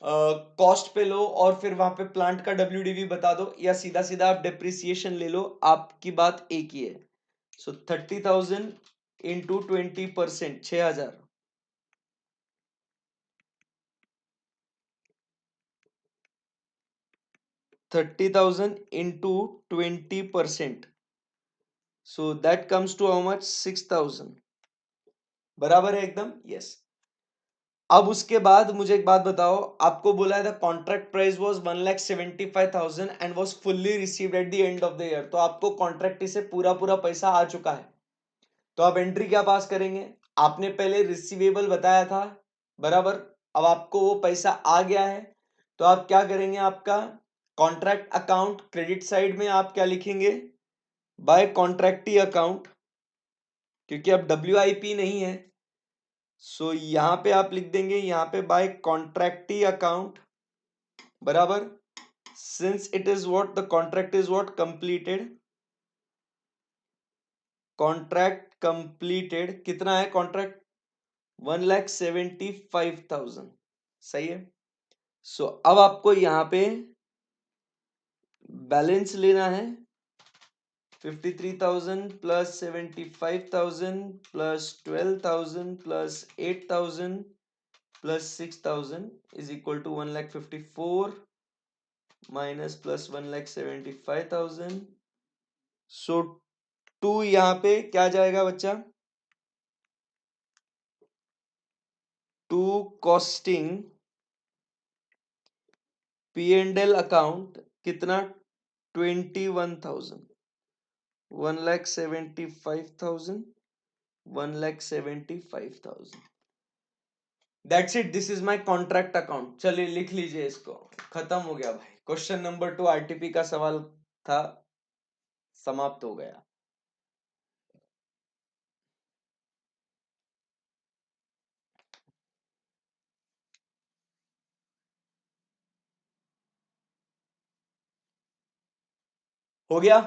कॉस्ट पे लो और फिर वहां पे प्लांट का WDV बता दो, या सीधा सीधा आप डेप्रिसिएशन ले लो, आपकी बात एक ही है। So 30,000 into 20%, 6,000। 30,000 into 20%, so that comes to how much? 6,000। बराबर है एकदम? यस। अब उसके बाद मुझे एक बात बताओ, आपको बोला है the contract price was 1,75,000 and was fully received at the end of the year. तो आपको कॉन्ट्रैक्ट से पूरा पूरा पैसा आ चुका है, तो आप एंट्री क्या पास करेंगे? आपने पहले रिसीवेबल बताया था, बराबर। अब आपको वो पैसा आ गया है, तो आप क्या करेंगे? आपका कॉन्ट्रैक्ट अकाउंट क्रेडिट साइड में आप क्या लिखेंगे? बाय कॉन्ट्रैक्टी अकाउंट, क्योंकि अब WIP नहीं है। सो यहां पे आप लिख देंगे, यहां पे बाय कॉन्ट्रैक्टी अकाउंट, बराबर। Since it is what, the contract is what, completed. Contract completed, कितना है कॉन्ट्रैक्ट? 1,75,000। सही है। सो अब आपको यहां पे बैलेंस लेना है, 53,000 plus 75,000 plus 12,000 plus 8,000 plus 6,000 is equal to 1,54,000 minus plus 1,75,000। So 2 यहां पे क्या जाएगा बच्चा? टू कॉस्टिंग P&L अकाउंट, कितना? 21,000। 1,75,000, 1,75,000। That's it, this is my contract account. चलिए लिख लीजिए इसको, खत्म हो गया भाई। क्वेश्चन नंबर 2 RTP का सवाल था, समाप्त हो गया। हो गया?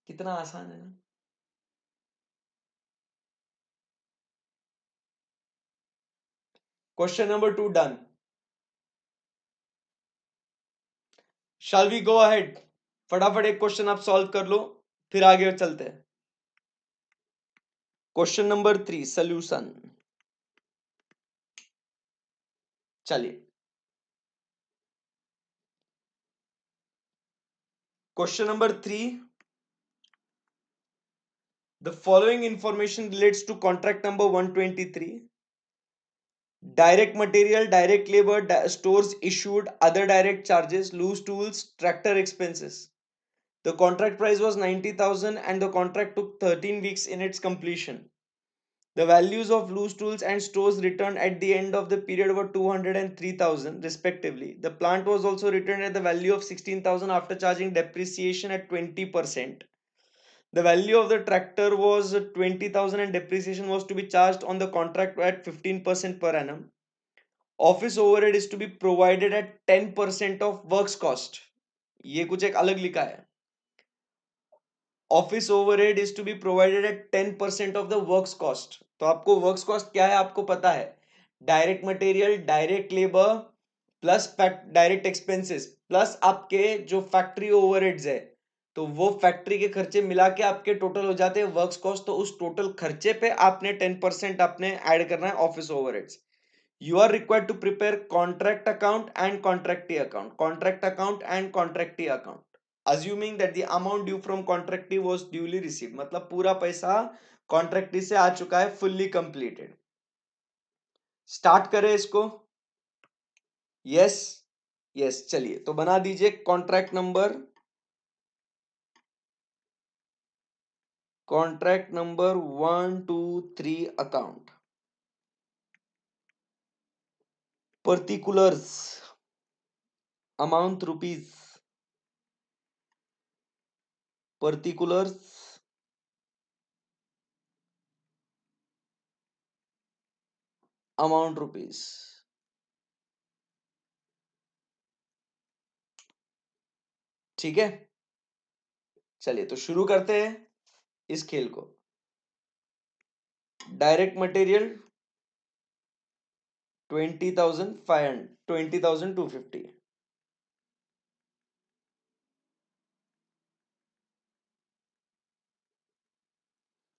कितना आसान है ना। Question number 2 done. Shall we go ahead? फटाफट एक क्वेश्चन आप सॉल्व कर लो, फिर आगे चलते हैं। Question number 3 solution. चलिए, question number 3, the following information relates to contract number 123. Direct material, direct labor, stores issued, other direct charges, loose tools, tractor expenses. The contract price was 90,000 and the contract took 13 weeks in its completion. The values of loose tools and stores returned at the end of the period were 200 and 3,000 respectively. The plant was also returned at the value of 16,000 after charging depreciation at 20%. The value of the tractor was 20,000 and depreciation was to be charged on the contract at 15% per annum. Office overhead is to be provided at 10% of works cost. ये कुछ एक अलग लिखा है। Office overhead is to be provided at 10% of the works cost. तो आपको works cost क्या है आपको पता है? Direct material, direct labor plus direct expenses plus आपके जो फैक्ट्री ओवरहेड्स है, तो वो फैक्ट्री के खर्चे मिला के आपके टोटल हो जाते हैं वर्क्स कॉस्ट। तो उस टोटल खर्चे पे आपने 10% आपने ऐड करना है office overheads. You are required to prepare contract account and contractee account, contract account and contractee account, assuming that the amount due from contractee was duly received। मतलब पूरा पैसा कॉन्ट्रैक्टी से आ चुका है, फुल्ली कंप्लीटेड। स्टार्ट करें इसको? यस यस, चलिए तो बना दीजिए contract number 1 2 3 account. Particulars amount rupees, particulars amount rupees. ठीक है, चलिए तो शुरू करते हैं इस खेल को। डायरेक्ट मटेरियल 20,250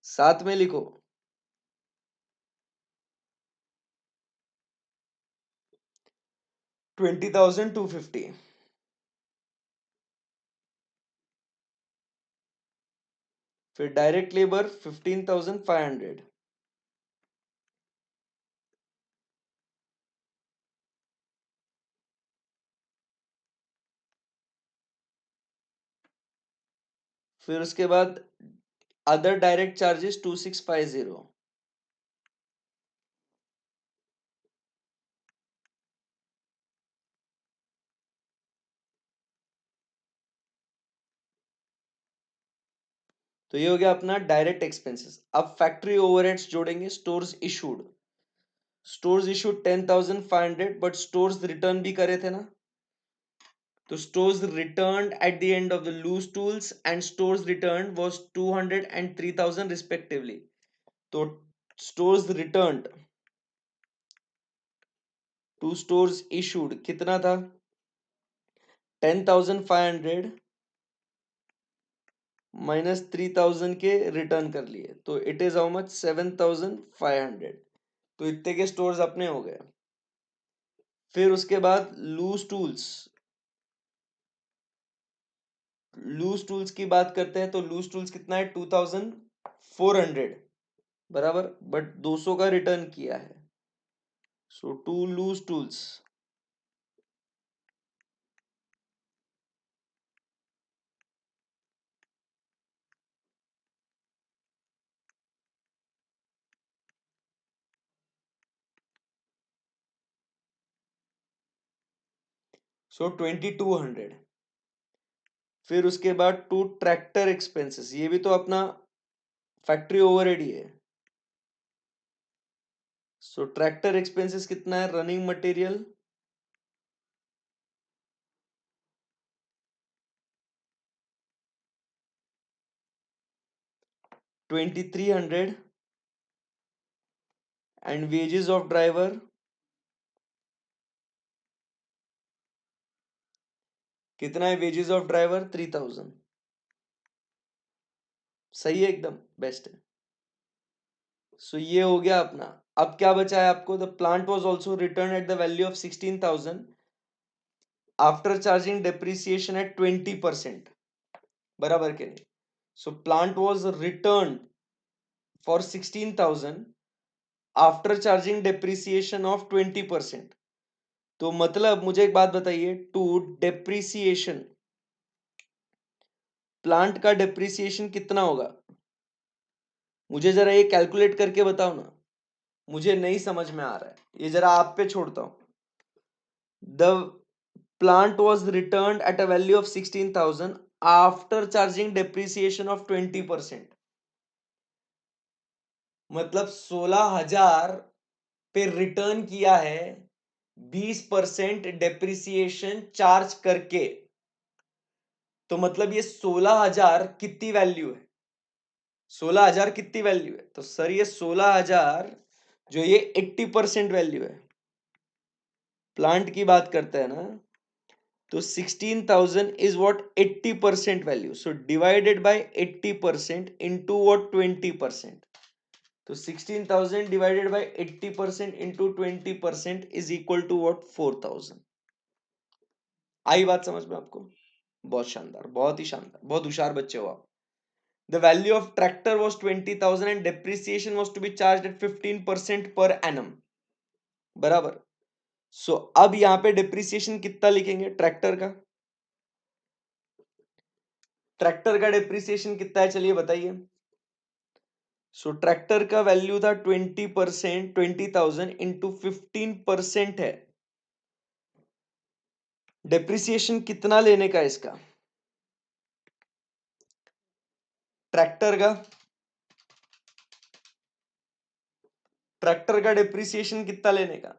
साथ में लिखो 20,250। फिर डायरेक्ट लेबर 15,500। फिर उसके बाद अदर डायरेक्ट चार्जेस 2650। तो ये हो गया अपना डायरेक्ट एक्सपेंसेस। अब फैक्ट्री ओवरहेड्स जोड़ेंगे। Stores issued 10,500 but stores return भी करे थे ना, तो stores returned at the end of the loose tools and stores returned was 200 and 3,000 respectively. तो stores returned to stores issued कितना था? 10,500 माइनस 3,000 के रिटर्न कर लिए, तो इट इज हाउ मच? 7,500। तो इतने के स्टोर्स अपने हो गए। फिर उसके बाद लूज टूल्स की बात करते हैं। तो लूज टूल्स कितना है? 2,400 बराबर, बट 200 का रिटर्न किया है। सो टू लूज टूल्स सो 2,200। फिर उसके बाद टू ट्रैक्टर एक्सपेंसेस, ये भी तो अपना फैक्ट्री ओवरहेड ही है। सो ट्रैक्टर एक्सपेंसेस कितना है? Running material 2,300 and wages of driver कितना है? Wages of driver 3,000। सही है, एकदम बेस्ट है। सो ये हो गया अपना। अब क्या बचा है आपको? The plant was also return at the value of 16,000 after charging depreciation at 20%, बराबर के नहीं? So plant was return for 16,000 after charging depreciation of 20%। तो मतलब मुझे एक बात बताइए, टू डेप्रिसिएशन, प्लांट का डेप्रिसिएशन कितना होगा? मुझे जरा ये कैलकुलेट करके बताओ ना, मुझे नहीं समझ में आ रहा है, ये जरा आप पे छोड़ता हूं। The plant was return at a value of 16,000 after charging depreciation of 20%, मतलब 16,000 पे रिटर्न किया है 20% डेप्रिसिएशन चार्ज करके। तो मतलब ये 16,000 कितनी वैल्यू है? 16,000 कितनी वैल्यू है? तो सर ये 16,000 जो ये 80% वैल्यू है, प्लांट की बात करते हैं ना, तो 16,000 is what? 80% value. So divided by 80% into what? 20%। तो 16,000 divided by 80% into 20% is equal to what? 4,000। आई बात समझ में आपको? बहुत शानदार, बहुत ही शानदार, बहुत होशियार बच्चे हो आप। The value of tractor was 20,000 and depreciation was to be charged at 15% per annum, बराबर। सो अब यहां पे डिप्रिसिएशन कितना लिखेंगे ट्रैक्टर का? ट्रैक्टर का डिप्रिसिएशन कितना है, चलिए बताइए। सो ट्रैक्टर का वैल्यू था 20%, 20,000 इंटू 15% है। डिप्रिसिएशन कितना लेने का इसका? ट्रैक्टर का ट्रैक्टर का डिप्रिसिएशन कितना लेने का?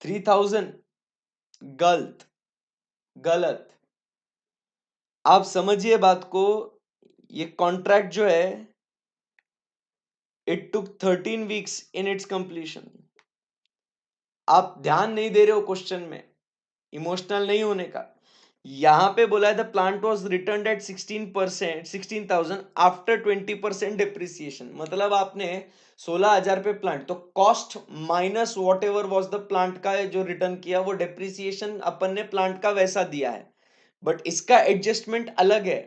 3,000। गलत, गलत। आप समझिए बात को, ये कॉन्ट्रैक्ट जो है it took 13 weeks in its completion. आप ध्यान नहीं दे रहे हो क्वेश्चन में, इमोशनल नहीं होने का। यहां पे बोला है the plant was return at 16%, 16,000 after 20% depreciation. मतलब आपने 16,000 पे प्लांट, तो cost minus whatever was the plant का जो रिटर्न किया, वो डिप्रिसिएशन अपन ने प्लांट का वैसा दिया है, बट इसका एडजस्टमेंट अलग है।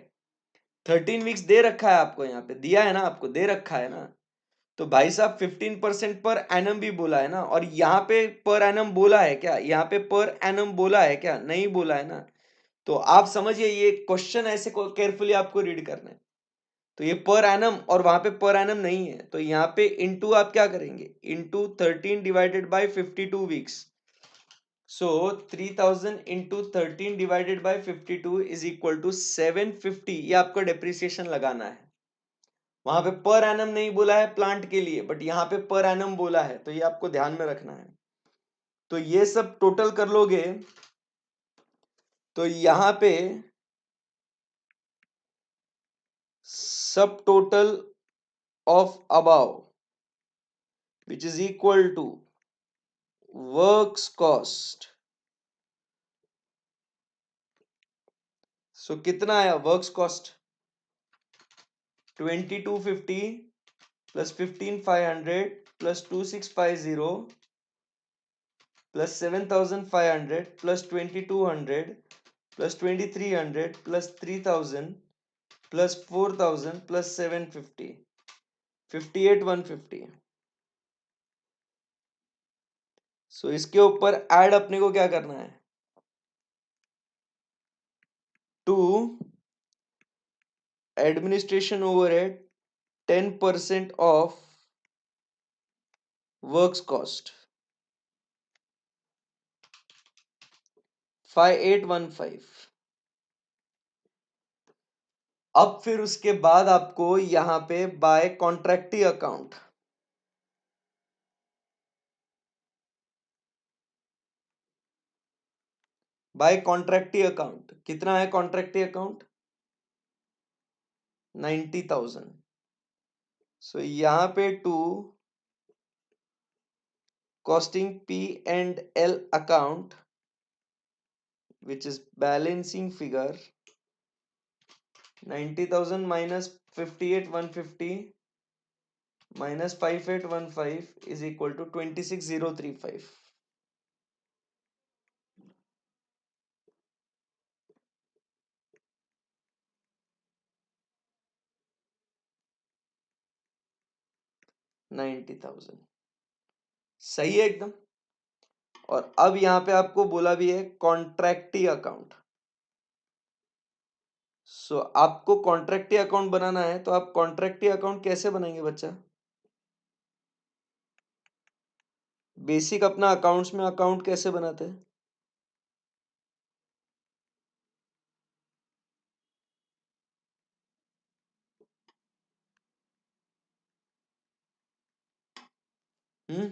13 वीक्स दे रखा है आपको, यहाँ पे दिया है ना, आपको दे रखा है ना। तो भाई साहब 15% पर एनम भी बोला है ना, और यहाँ पे पर एनम बोला है क्या? यहाँ पे पर एनम बोला है क्या? नहीं बोला है ना। तो आप समझिए, ये क्वेश्चन ऐसे केयरफुली आपको रीड करना है। तो ये पर एनम और वहां पे पर एनम नहीं है, तो यहाँ पे इनटू आप क्या करेंगे, into 13 divided by 52 weeks. So 3000 into 13 divided by 52 is equal to 750। ये आपको डेप्रिसिएशन लगाना है। वहां पे पर एनम नहीं बोला है प्लांट के लिए, बट यहाँ पे पर एनम बोला है, तो ये आपको ध्यान में रखना है। तो ये सब टोटल कर लोगे तो यहाँ पे सब total of above which is equal to works cost। so कितना आया works cost? 2250 plus 15500 plus 2650 plus 7500 plus 2200 plus 2300 plus 3000 plus 4000 plus 750, 58,150। So इसके ऊपर ऐड अपने को क्या करना है, to administration overhead 10% of works cost 5815। अब फिर उसके बाद आपको यहां पे by contractee account, by contractee account कितना है कॉन्ट्रैक्टी अकाउंट? 90,000। सो यहां पे to costing P and L account which is balancing figure 90,000 minus 58,150 minus 5815 is equal to 26,035। $90,000 सही है एकदम। और अब यहां पे आपको बोला भी है कॉन्ट्रैक्टी अकाउंट। सो आपको कॉन्ट्रैक्टी अकाउंट बनाना है, तो आप कॉन्ट्रैक्टी अकाउंट कैसे बनाएंगे बच्चा? बेसिक अपना अकाउंट्स में अकाउंट कैसे बनाते हैं? हम्म।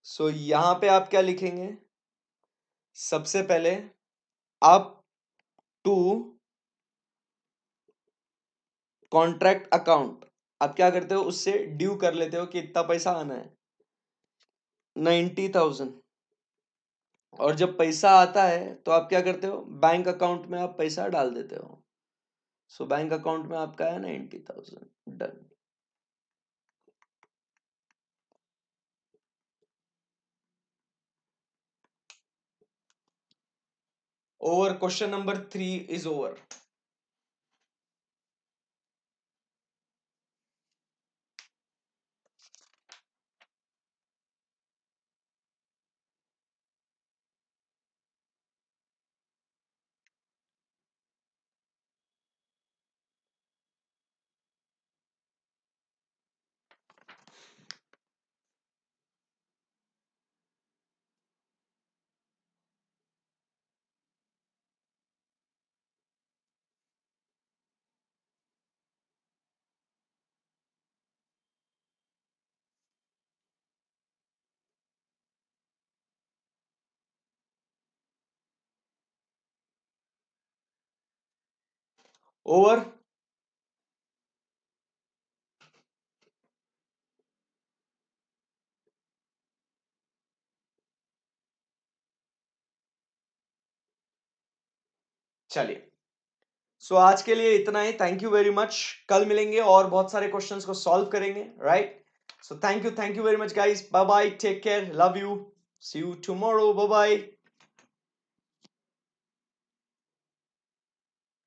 सो यहां पे आप क्या लिखेंगे, सबसे पहले आप टू कॉन्ट्रैक्ट अकाउंट, आप क्या करते हो, उससे ड्यू कर लेते हो कि इतना पैसा आना है 90,000। और जब पैसा आता है तो आप क्या करते हो, बैंक अकाउंट में आप पैसा डाल देते हो। सो बैंक अकाउंट में आपका है 90,000। Done. Over, question number 3 is over. Over. चलिए, सो आज के लिए इतना ही। Thank you very much. कल मिलेंगे और बहुत सारे क्वेश्चंस को सॉल्व करेंगे, right? So thank you very much guys. Bye bye, take care, love you, see you tomorrow, bye bye.